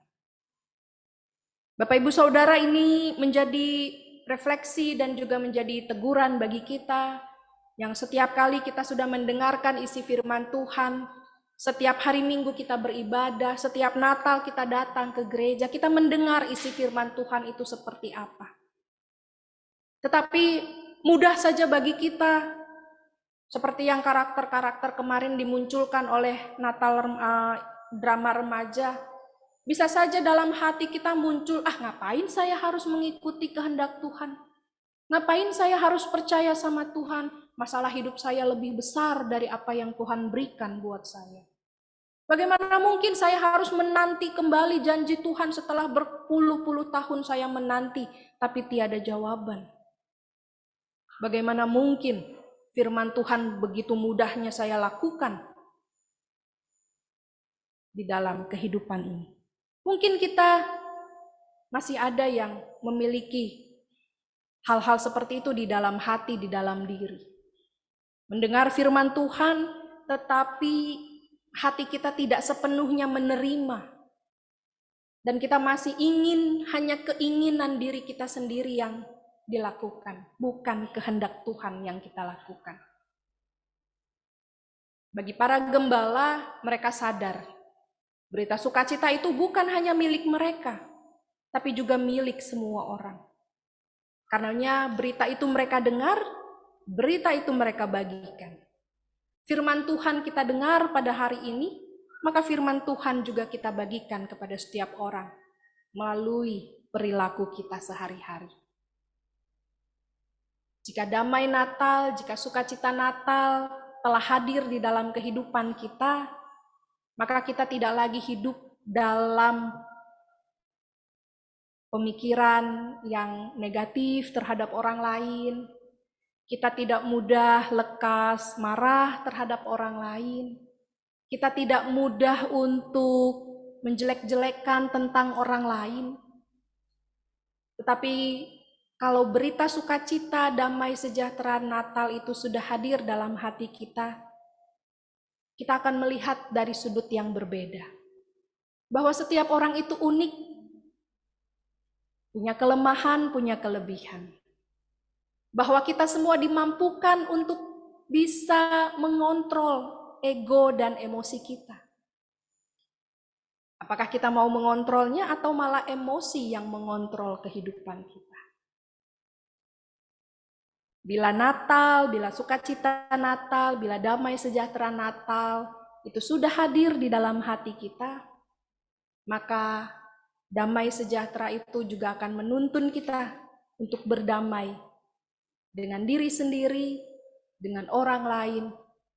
Bapak Ibu Saudara, ini menjadi refleksi dan juga menjadi teguran bagi kita yang setiap kali kita sudah mendengarkan isi firman Tuhan, setiap hari Minggu kita beribadah, setiap Natal kita datang ke gereja, kita mendengar isi firman Tuhan itu seperti apa. Tetapi mudah saja bagi kita, seperti yang karakter-karakter kemarin dimunculkan oleh Natal drama remaja, bisa saja dalam hati kita muncul, ngapain saya harus mengikuti kehendak Tuhan? Ngapain saya harus percaya sama Tuhan? Masalah hidup saya lebih besar dari apa yang Tuhan berikan buat saya. Bagaimana mungkin saya harus menanti kembali janji Tuhan setelah berpuluh-puluh tahun saya menanti, tapi tiada jawaban. Bagaimana mungkin firman Tuhan begitu mudahnya saya lakukan di dalam kehidupan ini? Mungkin kita masih ada yang memiliki hal-hal seperti itu di dalam hati, di dalam diri. Mendengar firman Tuhan, tetapi hati kita tidak sepenuhnya menerima. Dan kita masih ingin hanya keinginan diri kita sendiri yang dilakukan, bukan kehendak Tuhan yang kita lakukan. Bagi para gembala, mereka sadar berita sukacita itu bukan hanya milik mereka, tapi juga milik semua orang. Karenanya berita itu mereka dengar, berita itu mereka bagikan. Firman Tuhan kita dengar pada hari ini, maka firman Tuhan juga kita bagikan kepada setiap orang melalui perilaku kita sehari-hari. Jika damai Natal, jika sukacita Natal telah hadir di dalam kehidupan kita, maka kita tidak lagi hidup dalam pemikiran yang negatif terhadap orang lain. Kita tidak mudah lekas marah terhadap orang lain. Kita tidak mudah untuk menjelek-jelekkan tentang orang lain. Tetapi kalau berita sukacita, damai, sejahtera Natal itu sudah hadir dalam hati kita akan melihat dari sudut yang berbeda. Bahwa setiap orang itu unik, punya kelemahan, punya kelebihan. Bahwa kita semua dimampukan untuk bisa mengontrol ego dan emosi kita. Apakah kita mau mengontrolnya atau malah emosi yang mengontrol kehidupan kita? Bila Natal, bila sukacita Natal, bila damai sejahtera Natal itu sudah hadir di dalam hati kita, maka damai sejahtera itu juga akan menuntun kita untuk berdamai dengan diri sendiri, dengan orang lain,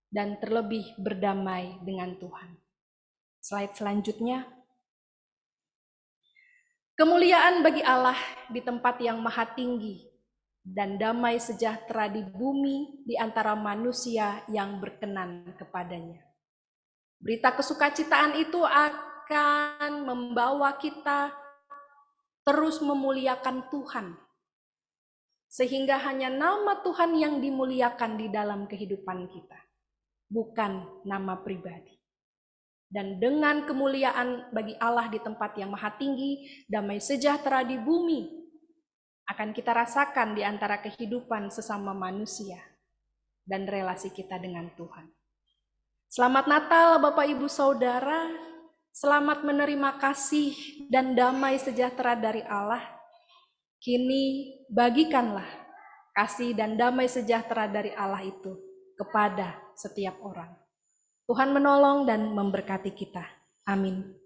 dan terlebih berdamai dengan Tuhan. Slide selanjutnya. Kemuliaan bagi Allah di tempat yang maha tinggi dan damai sejahtera di bumi di antara manusia yang berkenan kepadanya. Berita kesukacitaan itu akan membawa kita terus memuliakan Tuhan, sehingga hanya nama Tuhan yang dimuliakan di dalam kehidupan kita, bukan nama pribadi. Dan dengan kemuliaan bagi Allah di tempat yang maha tinggi, damai sejahtera di bumi akan kita rasakan di antara kehidupan sesama manusia dan relasi kita dengan Tuhan. Selamat Natal Bapak Ibu Saudara, selamat menerima kasih dan damai sejahtera dari Allah. Kini bagikanlah kasih dan damai sejahtera dari Allah itu kepada setiap orang. Tuhan menolong dan memberkati kita. Amin.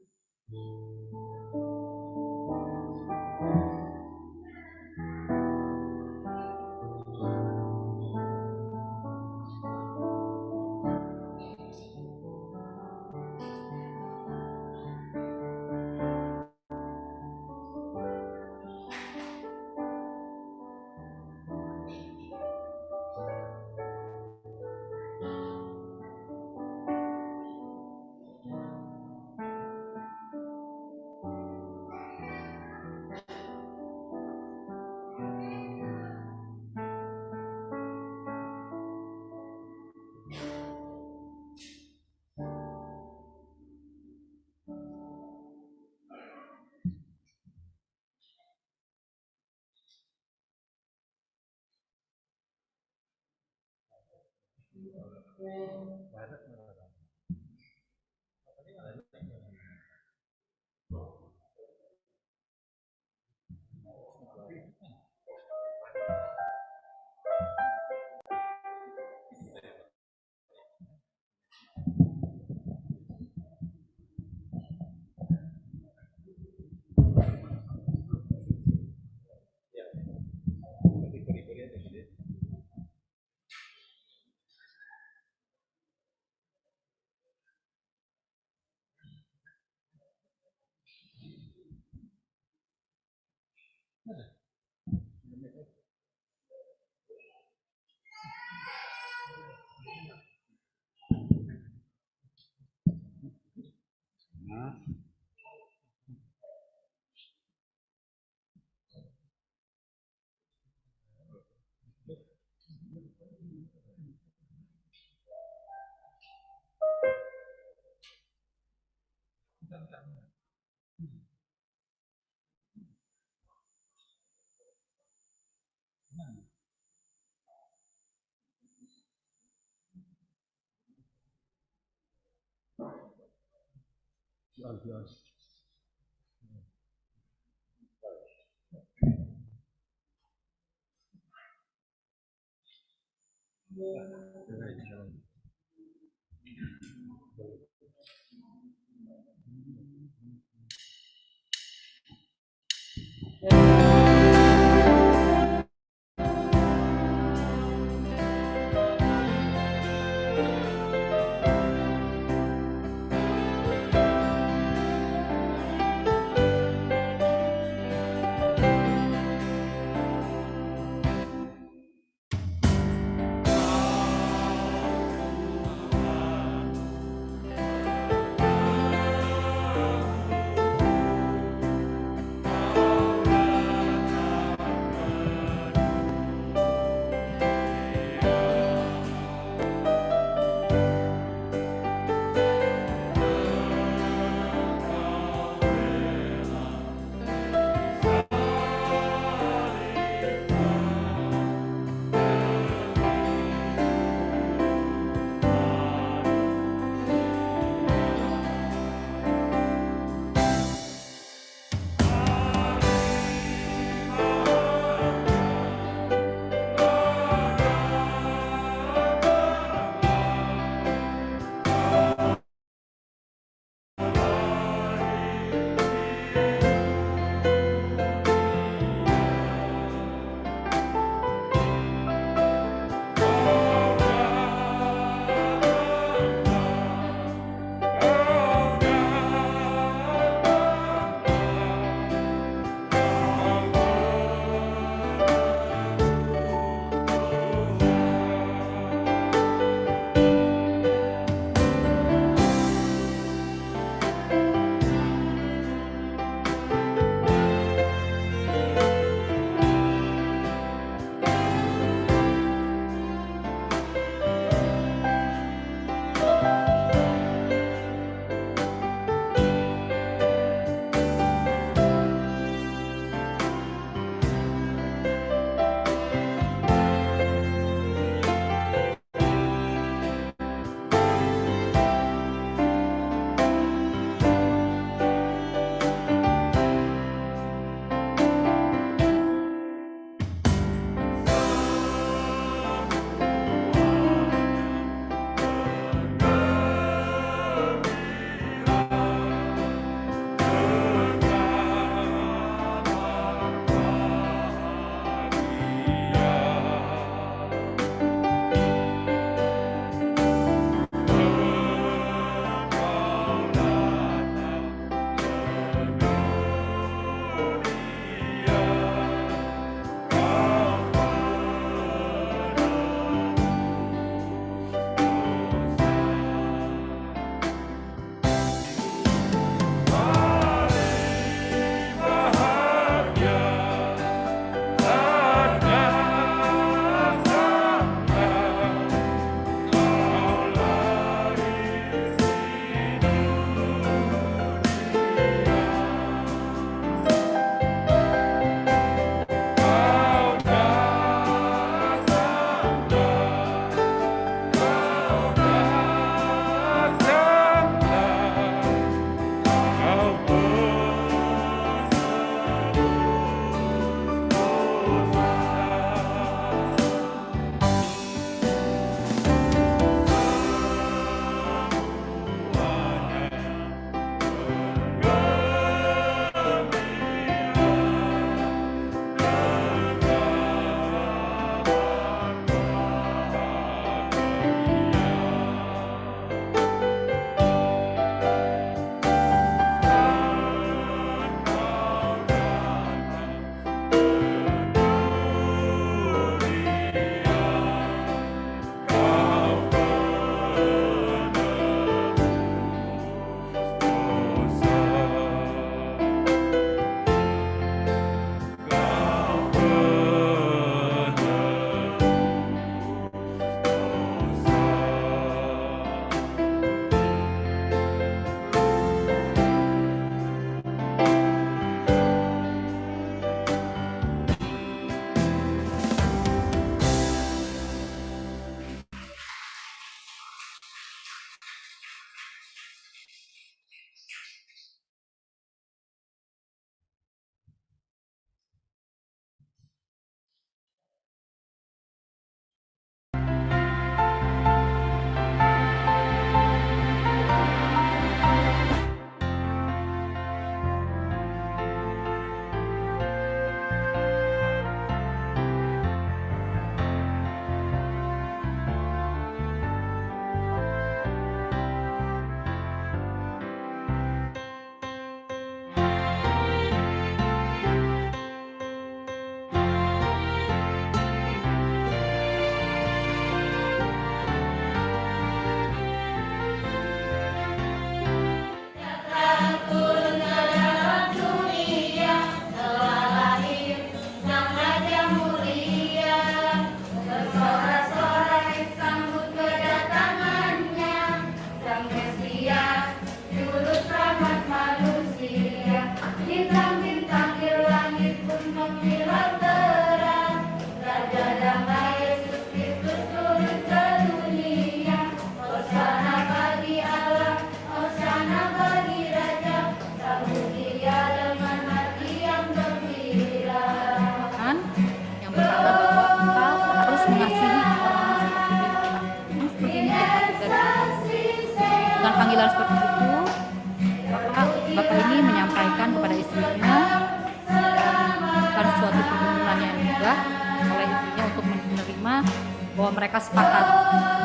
bahwa mereka sepakat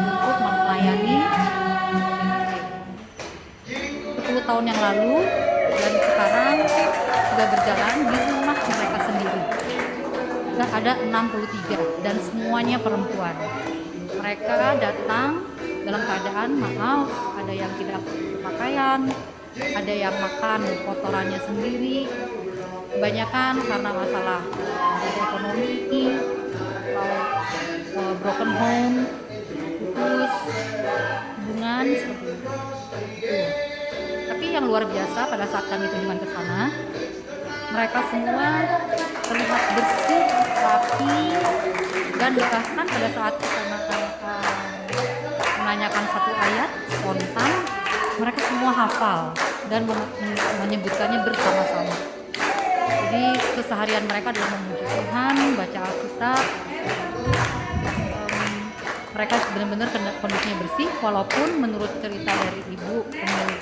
untuk melayani 10 tahun yang lalu dan sekarang sudah berjalan di rumah mereka sendiri. Sudah ada 63 dan semuanya perempuan. Mereka datang dalam keadaan maaf, ada yang tidak berpakaian, ada yang makan kotorannya sendiri, kebanyakan karena masalah ekonomi atau broken home, putus hubungan seperti itu. Tapi yang luar biasa pada saat kami kunjungan ke sana, mereka semua terlihat bersih, rapi, dan bahkan pada saat kita menanyakan satu ayat spontan, mereka semua hafal dan menyebutkannya bersama-sama. Jadi keseharian mereka adalah memuji Tuhan, baca Alkitab. Mereka benar-benar kondisinya bersih, walaupun menurut cerita dari ibu pemilik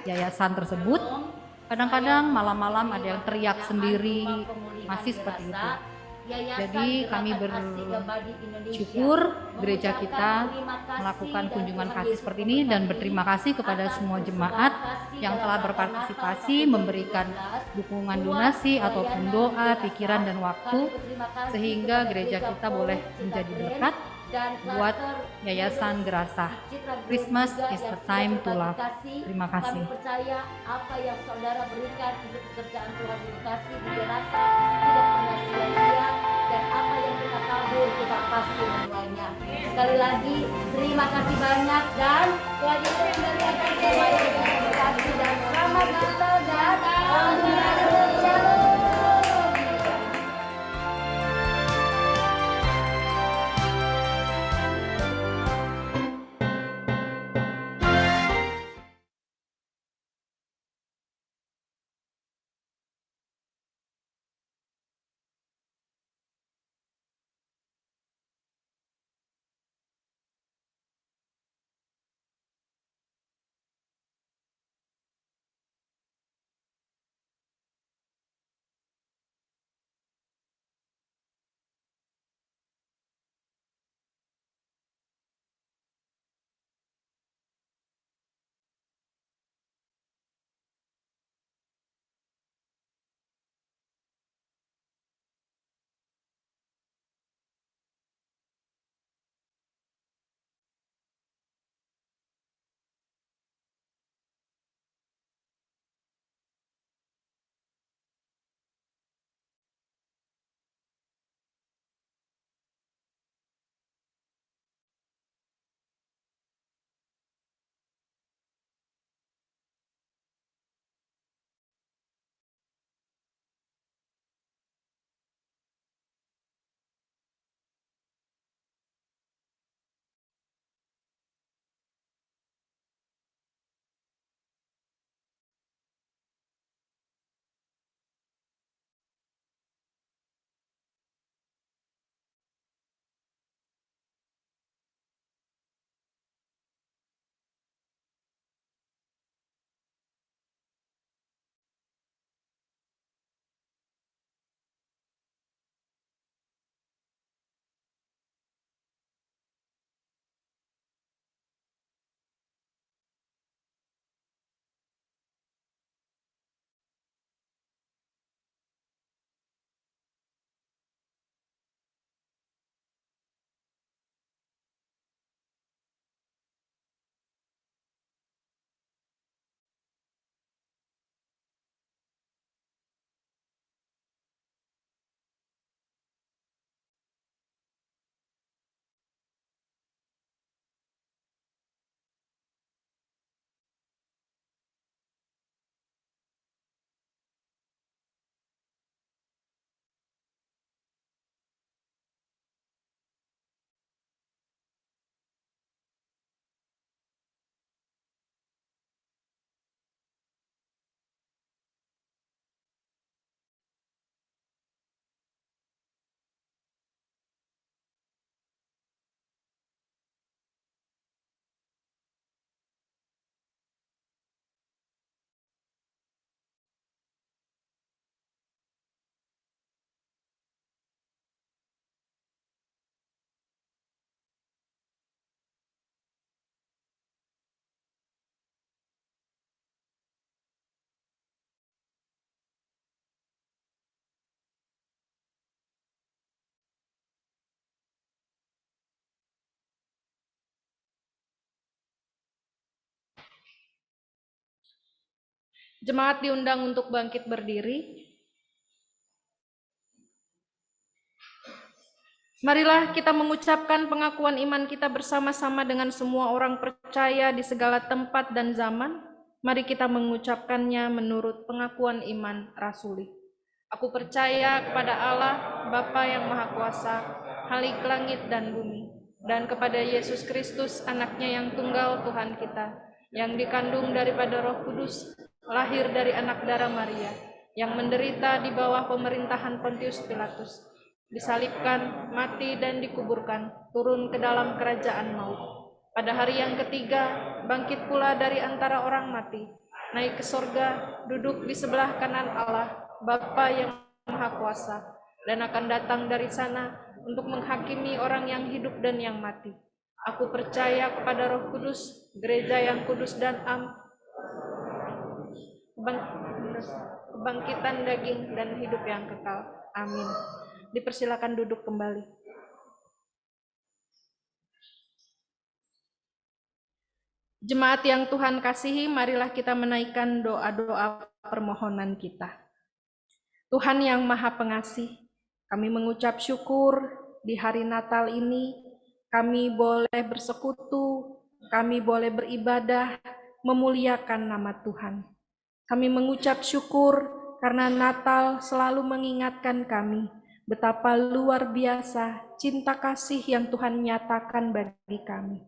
yayasan tersebut, kadang-kadang malam-malam ada yang teriak sendiri, masih seperti itu. Jadi kami bersyukur gereja kita melakukan kunjungan kasih seperti ini dan berterima kasih kepada semua jemaat yang telah berpartisipasi memberikan dukungan donasi ataupun doa, pikiran dan waktu sehingga gereja kita boleh menjadi berkat buat Yayasan Gerasa. Christmas is the time to love. Terima kasih. Kami percaya apa yang saudara berikan untuk pekerjaan Tuhan di Bekasi di Gerasa tidak pernah sia-sia dan apa yang kita tabur kita pasti menuainya. Sekali lagi terima kasih banyak dan Tuhan Yesus memberkati. Dan selamat Natal dan Tahun Baru. Jemaat diundang untuk bangkit berdiri. Marilah kita mengucapkan pengakuan iman kita bersama-sama dengan semua orang percaya di segala tempat dan zaman. Mari kita mengucapkannya menurut pengakuan iman rasuli. Aku percaya kepada Allah, Bapa yang Maha Kuasa, Khalik langit dan bumi, dan kepada Yesus Kristus, anaknya yang tunggal Tuhan kita, yang dikandung daripada Roh Kudus, lahir dari anak darah Maria, yang menderita di bawah pemerintahan Pontius Pilatus, disalibkan, mati dan dikuburkan, turun ke dalam kerajaan maut. Pada hari yang ketiga, bangkit pula dari antara orang mati, naik ke sorga, duduk di sebelah kanan Allah, Bapa yang Maha Kuasa, dan akan datang dari sana untuk menghakimi orang yang hidup dan yang mati. Aku percaya kepada Roh Kudus, gereja yang kudus dan kebangkitan daging dan hidup yang kekal. Amin. Dipersilakan duduk kembali. Jemaat yang Tuhan kasihi, marilah kita menaikkan doa-doa permohonan kita. Tuhan yang Maha Pengasih, kami mengucap syukur di hari Natal ini, kami boleh bersekutu, kami boleh beribadah, memuliakan nama Tuhan. Kami mengucap syukur karena Natal selalu mengingatkan kami betapa luar biasa cinta kasih yang Tuhan nyatakan bagi kami.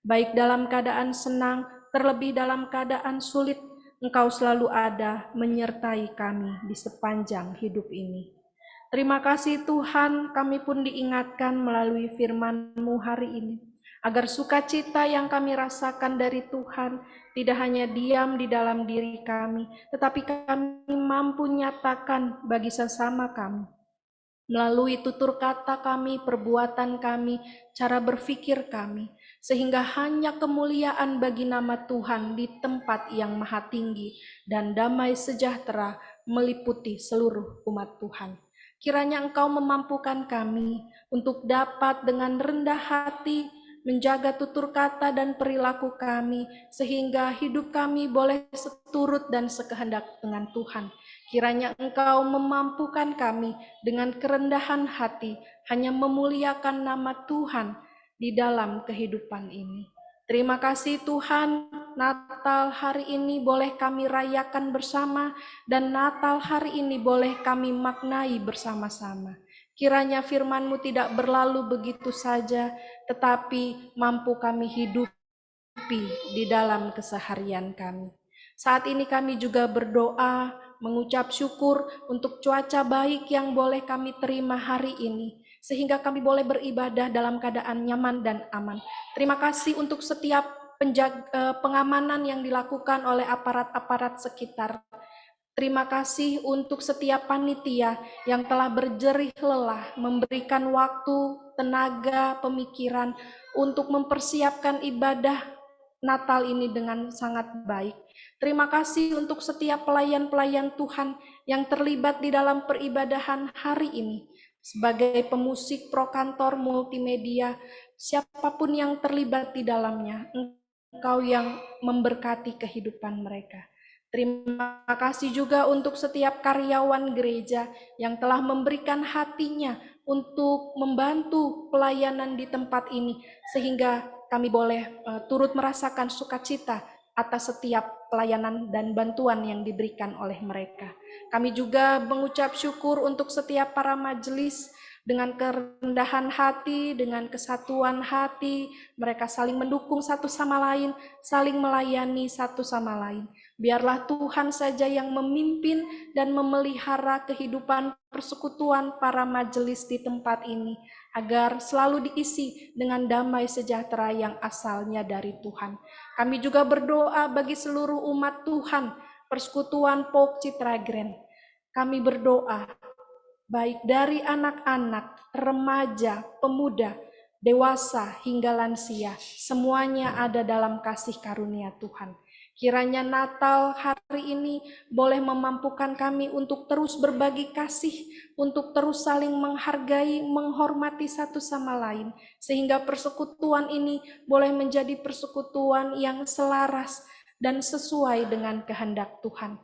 Baik dalam keadaan senang, terlebih dalam keadaan sulit, Engkau selalu ada menyertai kami di sepanjang hidup ini. Terima kasih Tuhan, kami pun diingatkan melalui firman-Mu hari ini, agar sukacita yang kami rasakan dari Tuhan tidak hanya diam di dalam diri kami, tetapi kami mampu nyatakan bagi sesama kami. Melalui tutur kata kami, perbuatan kami, cara berpikir kami, sehingga hanya kemuliaan bagi nama Tuhan di tempat yang maha tinggi dan damai sejahtera meliputi seluruh umat Tuhan. Kiranya Engkau memampukan kami untuk dapat dengan rendah hati menjaga tutur kata dan perilaku kami, sehingga hidup kami boleh seturut dan sekehendak dengan Tuhan. Kiranya Engkau memampukan kami dengan kerendahan hati hanya memuliakan nama Tuhan di dalam kehidupan ini. Terima kasih Tuhan, Natal hari ini boleh kami rayakan bersama, dan Natal hari ini boleh kami maknai bersama-sama. Kiranya firman-Mu tidak berlalu begitu saja, tetapi mampu kami hidupi di dalam keseharian kami. Saat ini kami juga berdoa, mengucap syukur untuk cuaca baik yang boleh kami terima hari ini, sehingga kami boleh beribadah dalam keadaan nyaman dan aman. Terima kasih untuk setiap pengamanan yang dilakukan oleh aparat-aparat sekitar. Terima kasih untuk setiap panitia yang telah berjerih lelah memberikan waktu, tenaga, pemikiran untuk mempersiapkan ibadah Natal ini dengan sangat baik. Terima kasih untuk setiap pelayan-pelayan Tuhan yang terlibat di dalam peribadahan hari ini. Sebagai pemusik, prokantor, multimedia, siapapun yang terlibat di dalamnya, Engkau yang memberkati kehidupan mereka. Terima kasih juga untuk setiap karyawan gereja yang telah memberikan hatinya untuk membantu pelayanan di tempat ini, sehingga kami boleh turut merasakan sukacita atas setiap pelayanan dan bantuan yang diberikan oleh mereka. Kami juga mengucap syukur untuk setiap para majelis dengan kerendahan hati, dengan kesatuan hati, mereka saling mendukung satu sama lain, saling melayani satu sama lain. Biarlah Tuhan saja yang memimpin dan memelihara kehidupan persekutuan para majelis di tempat ini, agar selalu diisi dengan damai sejahtera yang asalnya dari Tuhan. Kami juga berdoa bagi seluruh umat Tuhan, Persekutuan POK Citragren. Kami berdoa, baik dari anak-anak, remaja, pemuda, dewasa, hingga lansia, semuanya ada dalam kasih karunia Tuhan. Kiranya Natal hari ini boleh memampukan kami untuk terus berbagi kasih, untuk terus saling menghargai, menghormati satu sama lain, sehingga persekutuan ini boleh menjadi persekutuan yang selaras dan sesuai dengan kehendak Tuhan.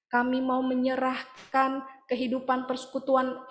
Kami mau menyerahkan kehidupan persekutuan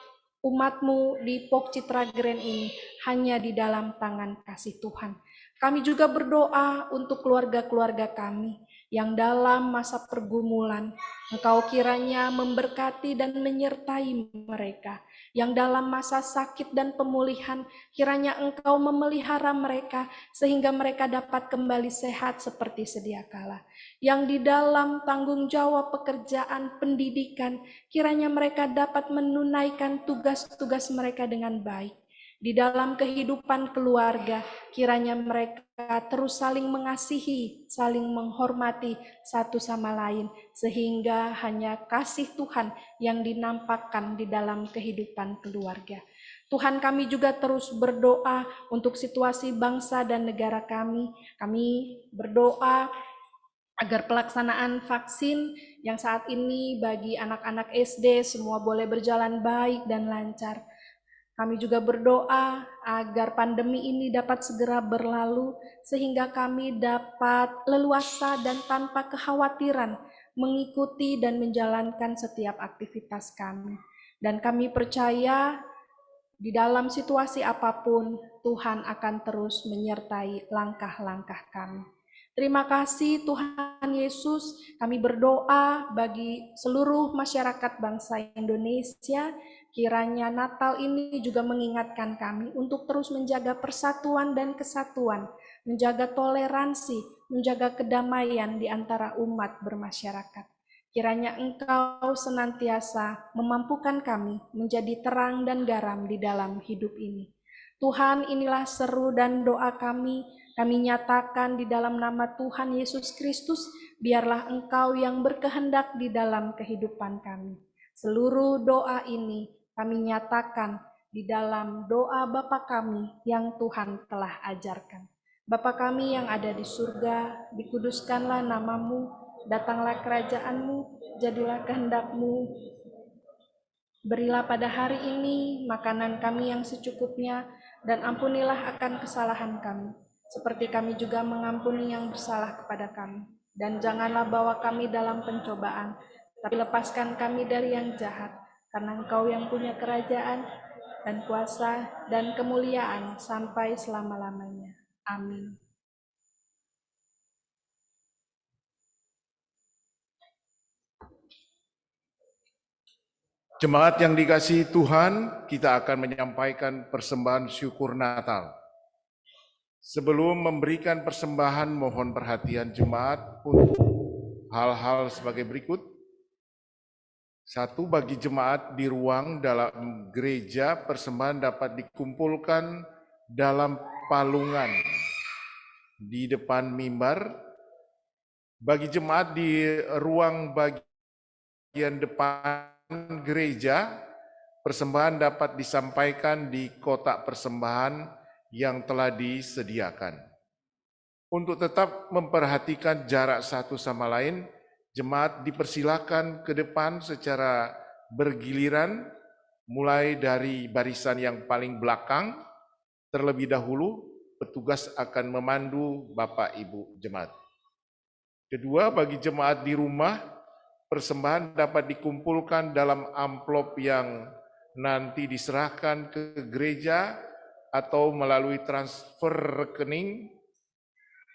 umat-Mu di POK Citra Grand ini hanya di dalam tangan kasih Tuhan. Kami juga berdoa untuk keluarga-keluarga kami yang dalam masa pergumulan. Engkau kiranya memberkati dan menyertai mereka. Yang dalam masa sakit dan pemulihan, kiranya Engkau memelihara mereka sehingga mereka dapat kembali sehat seperti sedia kala. Yang di dalam tanggung jawab pekerjaan pendidikan, kiranya mereka dapat menunaikan tugas-tugas mereka dengan baik. Di dalam kehidupan keluarga, kiranya mereka terus saling mengasihi, saling menghormati satu sama lain, sehingga hanya kasih Tuhan yang dinampakkan di dalam kehidupan keluarga. Tuhan, kami juga terus berdoa untuk situasi bangsa dan negara kami. Kami berdoa agar pelaksanaan vaksin yang saat ini bagi anak-anak SD semua boleh berjalan baik dan lancar. Kami juga berdoa agar pandemi ini dapat segera berlalu sehingga kami dapat leluasa dan tanpa kekhawatiran mengikuti dan menjalankan setiap aktivitas kami. Dan kami percaya di dalam situasi apapun Tuhan akan terus menyertai langkah-langkah kami. Terima kasih Tuhan Yesus, kami berdoa bagi seluruh masyarakat bangsa Indonesia. Kiranya Natal ini juga mengingatkan kami untuk terus menjaga persatuan dan kesatuan, menjaga toleransi, menjaga kedamaian di antara umat bermasyarakat. Kiranya Engkau senantiasa memampukan kami menjadi terang dan garam di dalam hidup ini. Tuhan, inilah seru dan doa kami nyatakan di dalam nama Tuhan Yesus Kristus, biarlah Engkau yang berkehendak di dalam kehidupan kami. Seluruh doa ini kami nyatakan di dalam doa Bapa kami yang Tuhan telah ajarkan. Bapa kami yang ada di surga, dikuduskanlah nama-Mu, datanglah kerajaan-Mu, jadilah kehendak-Mu. Berilah pada hari ini makanan kami yang secukupnya, dan ampunilah akan kesalahan kami, seperti kami juga mengampuni yang bersalah kepada kami. Dan janganlah bawa kami dalam pencobaan, tapi lepaskan kami dari yang jahat, karena Engkau yang punya kerajaan dan kuasa dan kemuliaan sampai selama-lamanya. Amin. Jemaat yang dikasihi Tuhan, kita akan menyampaikan persembahan syukur Natal. Sebelum memberikan persembahan, mohon perhatian jemaat untuk hal-hal sebagai berikut. Satu, bagi jemaat di ruang dalam gereja, persembahan dapat dikumpulkan dalam palungan di depan mimbar. Bagi jemaat di ruang bagian depan gereja, persembahan dapat disampaikan di kotak persembahan yang telah disediakan. Untuk tetap memperhatikan jarak satu sama lain, jemaat dipersilakan ke depan secara bergiliran, mulai dari barisan yang paling belakang. Terlebih dahulu, petugas akan memandu Bapak Ibu jemaat. Kedua, bagi jemaat di rumah, persembahan dapat dikumpulkan dalam amplop yang nanti diserahkan ke gereja atau melalui transfer rekening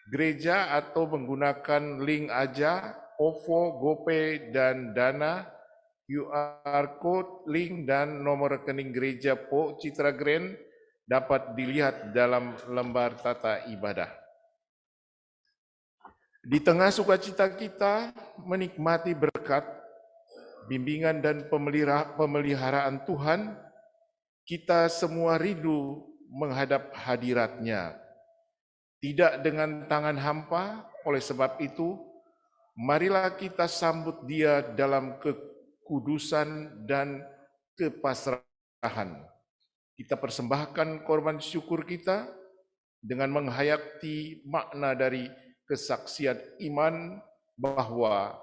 gereja atau menggunakan link aja, OVO, GoPay, dan Dana, QR Code, link, dan nomor rekening gereja POK Citra Grand dapat dilihat dalam lembar tata ibadah. Di tengah sukacita kita menikmati berkat, bimbingan, dan pemeliharaan Tuhan, kita semua rindu menghadap hadirat-Nya. Tidak dengan tangan hampa, oleh sebab itu, marilah kita sambut Dia dalam kekudusan dan kepasrahan. Kita persembahkan korban syukur kita dengan menghayati makna dari kesaksian iman bahwa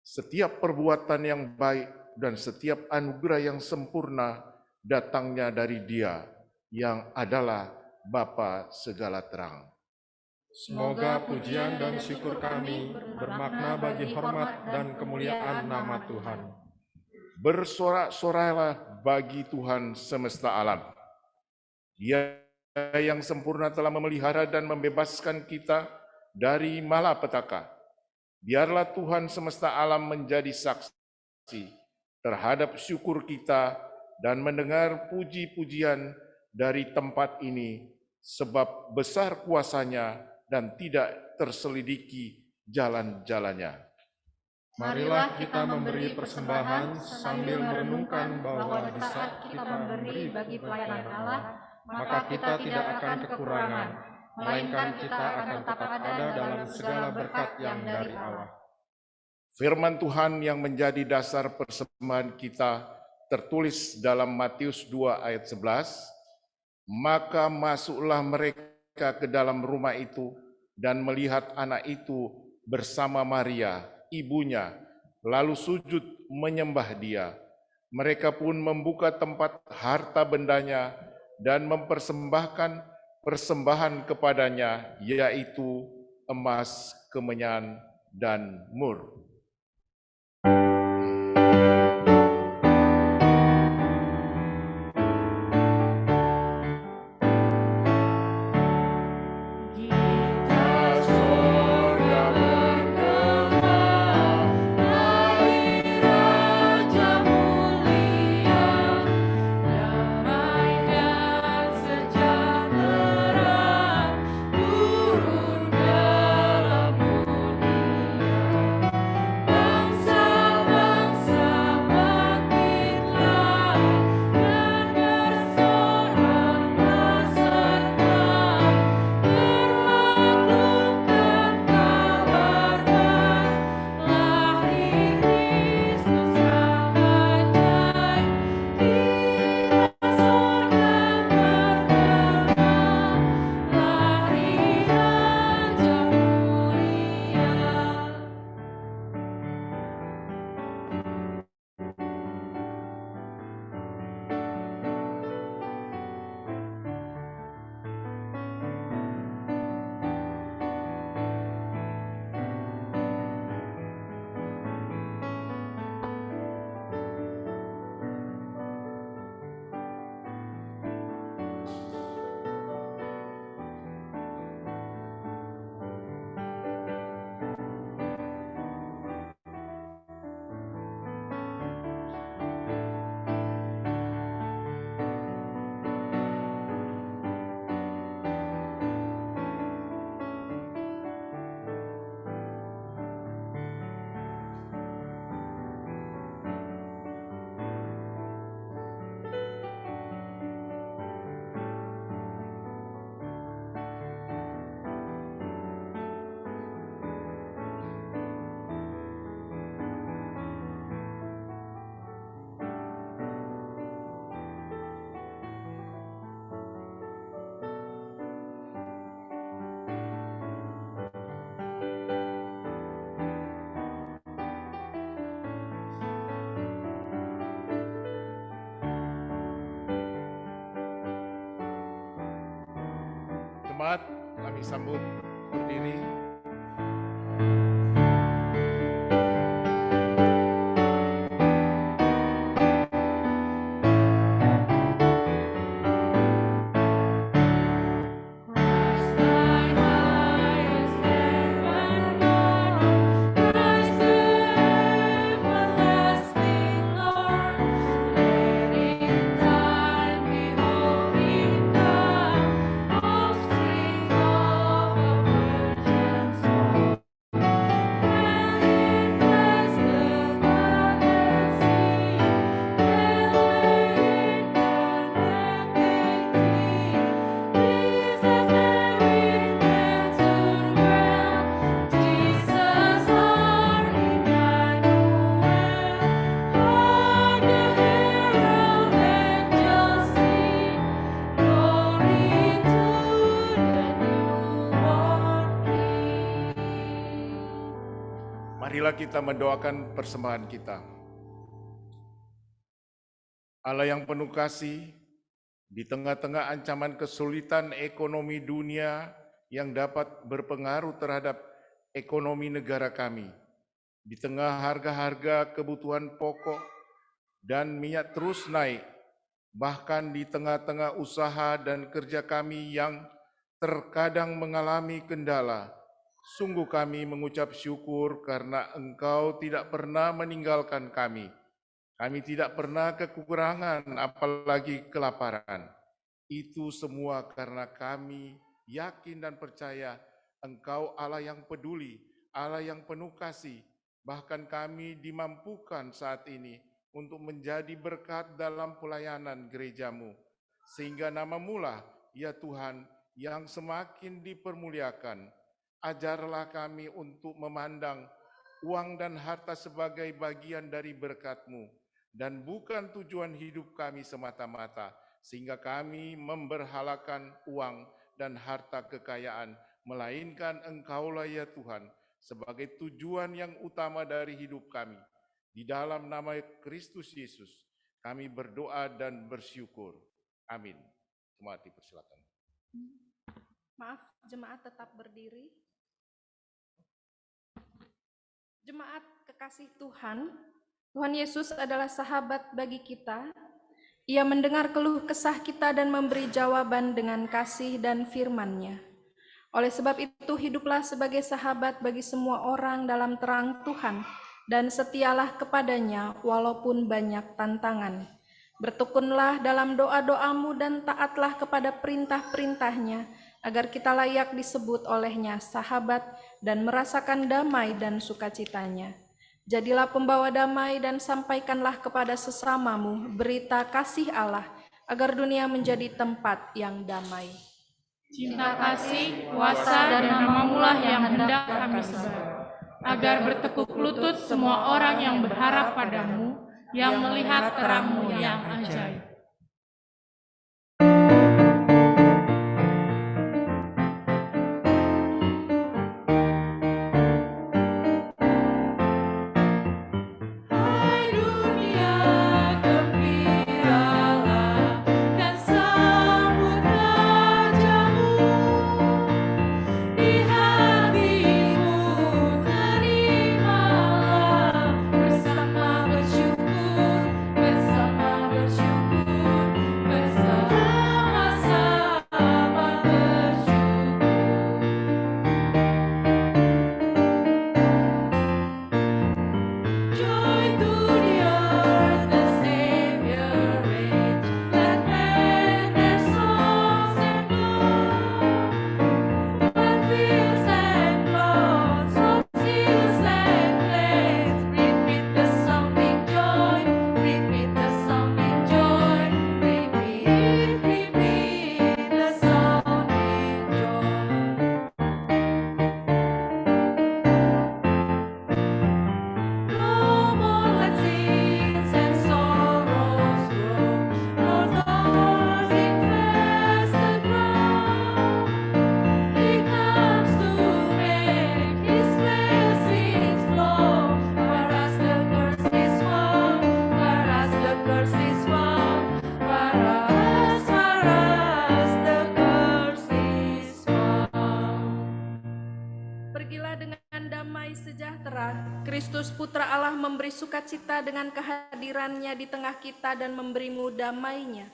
setiap perbuatan yang baik dan setiap anugerah yang sempurna datangnya dari Dia yang adalah Bapa segala terang. Semoga pujian dan syukur kami bermakna bagi hormat dan kemuliaan nama Tuhan. Bersorak-sorai bagi Tuhan semesta alam. Dia yang sempurna telah memelihara dan membebaskan kita dari malapetaka. Biarlah Tuhan semesta alam menjadi saksi terhadap syukur kita dan mendengar puji-pujian dari tempat ini, sebab besar kuasa-Nya dan tidak terselidiki jalan-jalannya. Marilah kita memberi persembahan sambil merenungkan bahwa di saat kita memberi bagi pelayanan Allah, maka kita tidak akan kekurangan, melainkan kita akan tetap ada dalam segala berkat yang dari Allah. Firman Tuhan yang menjadi dasar persembahan kita tertulis dalam Matius 2 ayat 11, maka masuklah mereka ke dalam rumah itu dan melihat anak itu bersama Maria, ibunya, lalu sujud menyembah dia. Mereka pun membuka tempat harta bendanya dan mempersembahkan persembahan kepadanya, yaitu emas, kemenyan, dan mur. Jemaat, kami sambut berdiri. Marilah kita mendoakan persembahan kita. Allah yang penuh kasih, di tengah-tengah ancaman kesulitan ekonomi dunia yang dapat berpengaruh terhadap ekonomi negara kami. Di tengah harga-harga kebutuhan pokok dan minyak terus naik, bahkan di tengah-tengah usaha dan kerja kami yang terkadang mengalami kendala, sungguh kami mengucap syukur karena Engkau tidak pernah meninggalkan kami. Kami tidak pernah kekurangan, apalagi kelaparan. Itu semua karena kami yakin dan percaya Engkau Allah yang peduli, Allah yang penuh kasih. Bahkan kami dimampukan saat ini untuk menjadi berkat dalam pelayanan gerejamu. Sehingga nama-Mu lah, ya Tuhan, yang semakin dipermuliakan. Ajarlah kami untuk memandang uang dan harta sebagai bagian dari berkat-Mu, dan bukan tujuan hidup kami semata-mata, sehingga kami memberhalakan uang dan harta kekayaan, melainkan Engkaulah ya Tuhan, sebagai tujuan yang utama dari hidup kami. Di dalam nama Kristus Yesus, kami berdoa dan bersyukur. Amin. Jemaat dipersilakan. Maaf, jemaat tetap berdiri. Jemaat kekasih Tuhan, Tuhan Yesus adalah sahabat bagi kita. Ia mendengar keluh kesah kita dan memberi jawaban dengan kasih dan firman-Nya. Oleh sebab itu, hiduplah sebagai sahabat bagi semua orang dalam terang Tuhan, dan setialah kepadanya walaupun banyak tantangan. Bertekunlah dalam doa-doamu dan taatlah kepada perintah-perintahnya, agar kita layak disebut olehnya sahabat dan merasakan damai dan sukacitanya. Jadilah pembawa damai dan sampaikanlah kepada sesamamu berita kasih Allah, agar dunia menjadi tempat yang damai. Cinta kasih, kuasa, dan nama-Mu lah yang hendak kami sebar, agar bertekuk lutut semua orang yang berharap padamu, yang melihat terang-Mu yang ajaib. Kristus Putra Allah memberi sukacita dengan kehadirannya di tengah kita dan memberimu damai-Nya.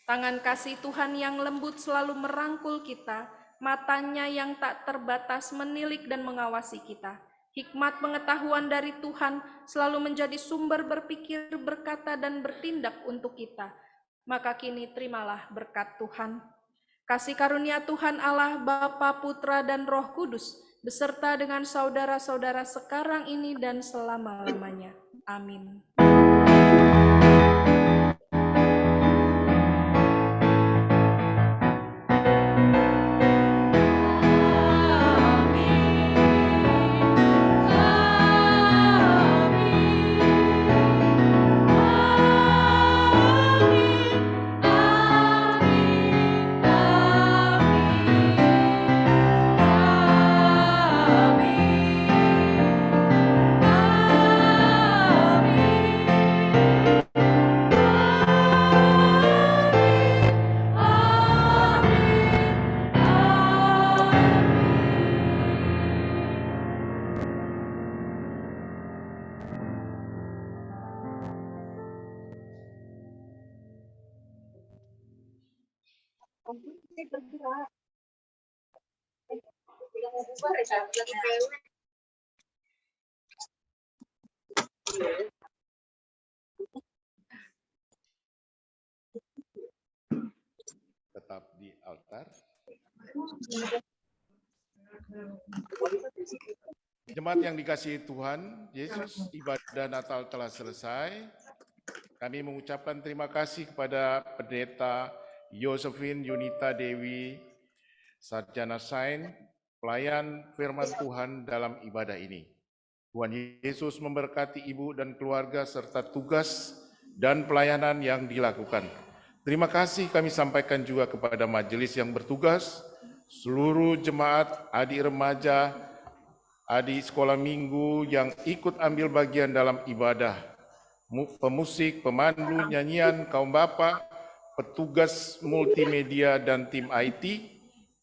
Tangan kasih Tuhan yang lembut selalu merangkul kita, matanya yang tak terbatas menilik dan mengawasi kita. Hikmat pengetahuan dari Tuhan selalu menjadi sumber berpikir, berkata, dan bertindak untuk kita. Maka kini terimalah berkat Tuhan. Kasih karunia Tuhan Allah, Bapa, Putra, dan Roh Kudus, beserta dengan saudara-saudara sekarang ini dan selama-lamanya. Amin. Tetap di altar. Jemaat yang dikasihi Tuhan Yesus, ibadah Natal telah selesai. Kami mengucapkan terima kasih kepada Pendeta Josephine Yunita Dewi, Sarjana Sains, pelayan firman Tuhan dalam ibadah ini. Tuhan Yesus memberkati ibu dan keluarga serta tugas dan pelayanan yang dilakukan. Terima kasih kami sampaikan juga kepada majelis yang bertugas, seluruh jemaat, adik remaja, adik sekolah minggu yang ikut ambil bagian dalam ibadah, pemusik, pemandu, nyanyian, kaum bapak, petugas multimedia dan tim IT,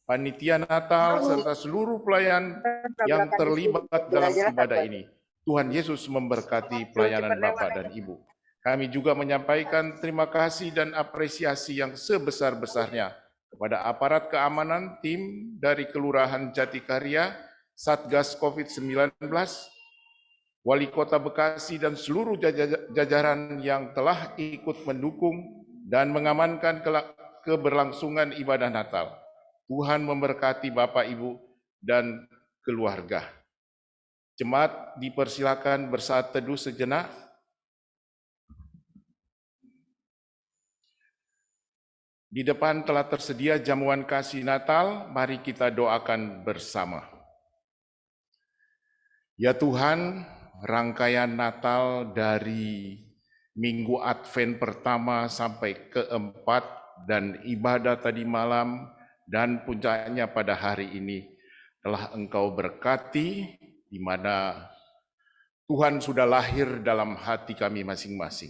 panitia Natal, serta seluruh pelayan yang terlibat dalam ibadah ini. Tuhan Yesus memberkati pelayanan Bapak dan Ibu. Kami juga menyampaikan terima kasih dan apresiasi yang sebesar-besarnya kepada aparat keamanan, tim dari Kelurahan Jatikarya, Satgas COVID-19, Wali Kota Bekasi, dan seluruh jajaran yang telah ikut mendukung dan mengamankan keberlangsungan ibadah Natal. Tuhan memberkati Bapak, Ibu, dan keluarga. Jemaat dipersilakan bersaat teduh sejenak. Di depan telah tersedia jamuan kasih Natal, mari kita doakan bersama. Ya Tuhan, rangkaian Natal dari Minggu Advent pertama sampai keempat dan ibadah tadi malam dan puncaknya pada hari ini telah Engkau berkati, di mana Tuhan sudah lahir dalam hati kami masing-masing.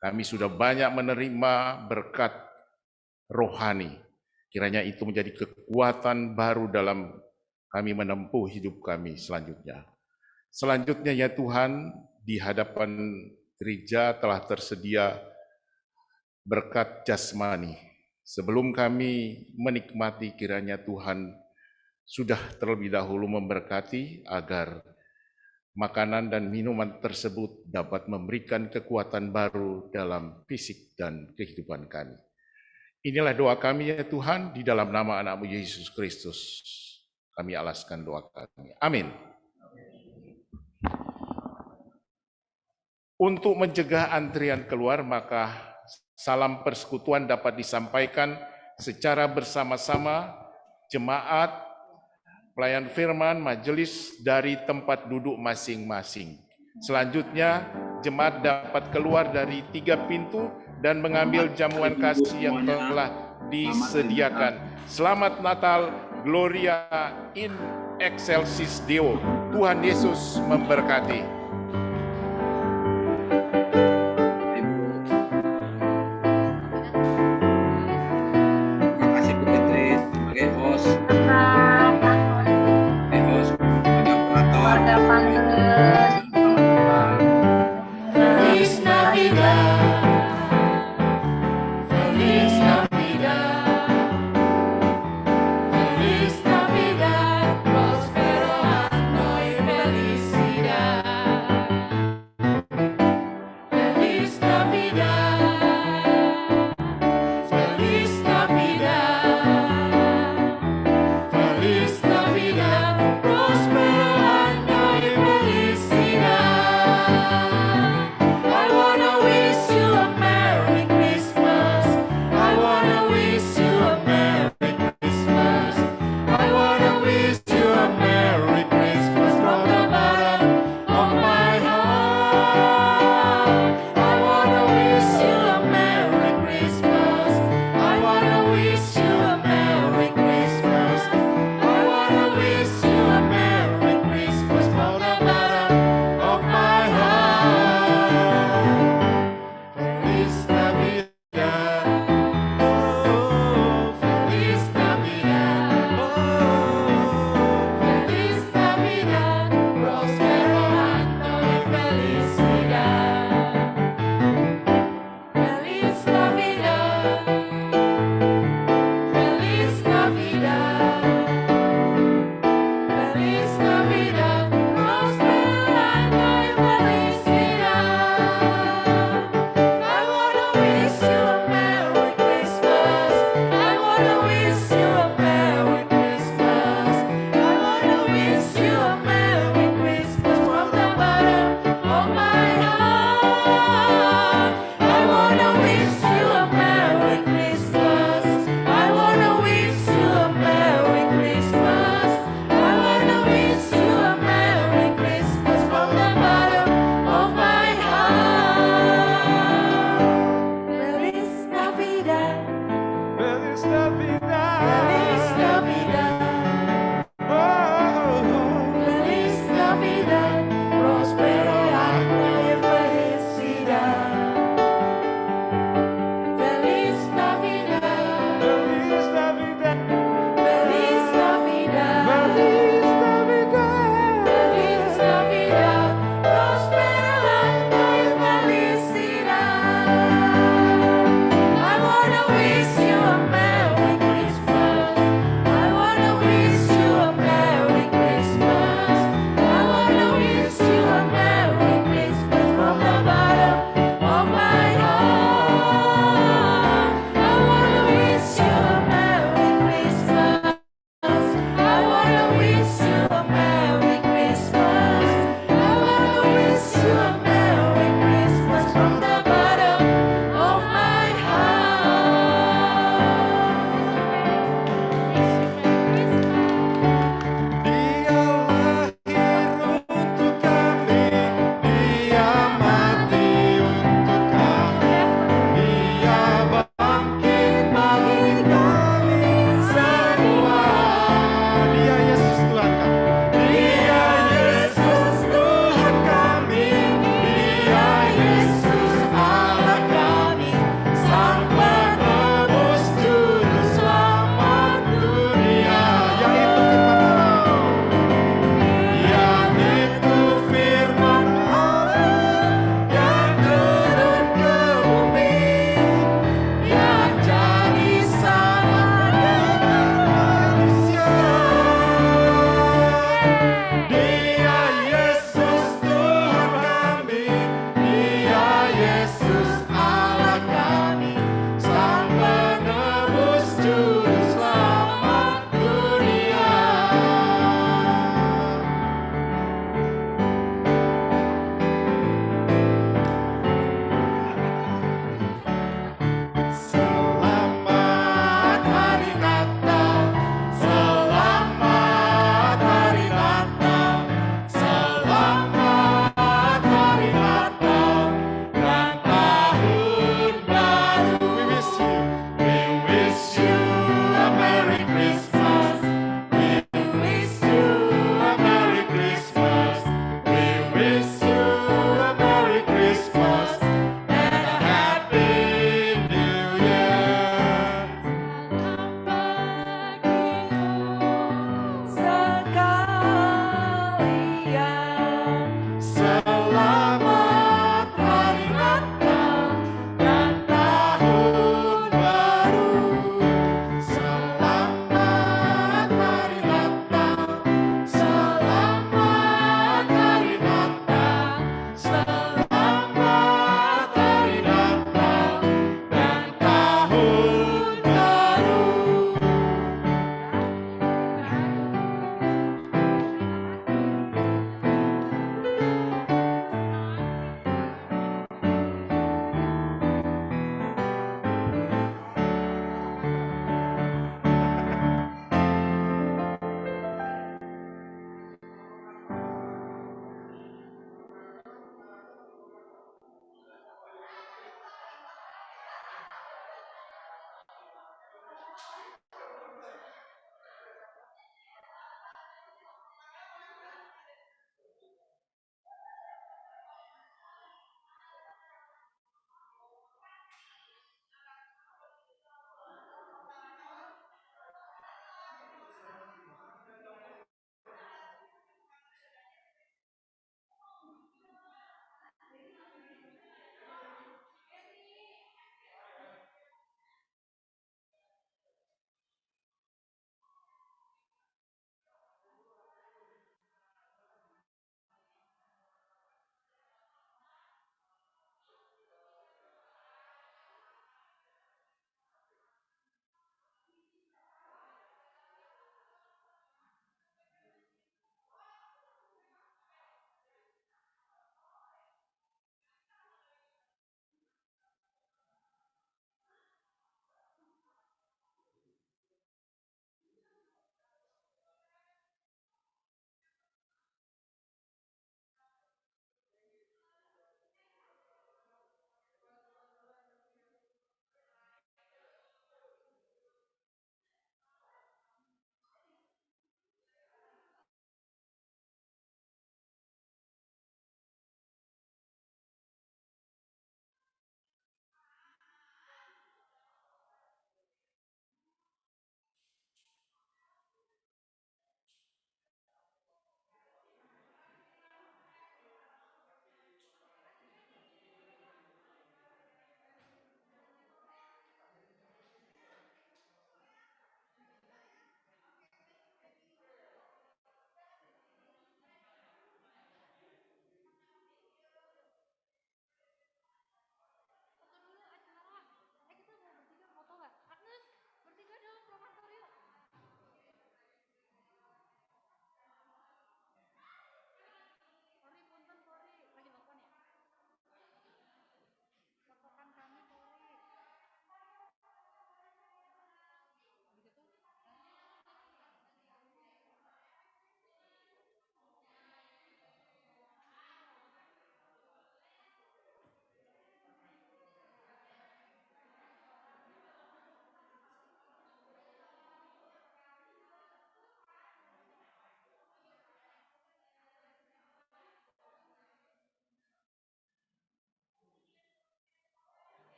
Kami sudah banyak menerima berkat rohani. Kiranya itu menjadi kekuatan baru dalam kami menempuh hidup kami selanjutnya. Selanjutnya ya Tuhan, di hadapan gereja telah tersedia berkat jasmani. Sebelum kami menikmati, kiranya Tuhan sudah terlebih dahulu memberkati agar makanan dan minuman tersebut dapat memberikan kekuatan baru dalam fisik dan kehidupan kami. Inilah doa kami ya Tuhan, di dalam nama anak-Mu Yesus Kristus. Kami alaskan doa kami. Amin. Untuk mencegah antrian keluar, maka salam persekutuan dapat disampaikan secara bersama-sama jemaat, pelayan firman, majelis dari tempat duduk masing-masing. Selanjutnya, jemaat dapat keluar dari 3 pintu dan mengambil jamuan kasih yang telah disediakan. Selamat Natal, Gloria in Excelsis Deo. Tuhan Yesus memberkati.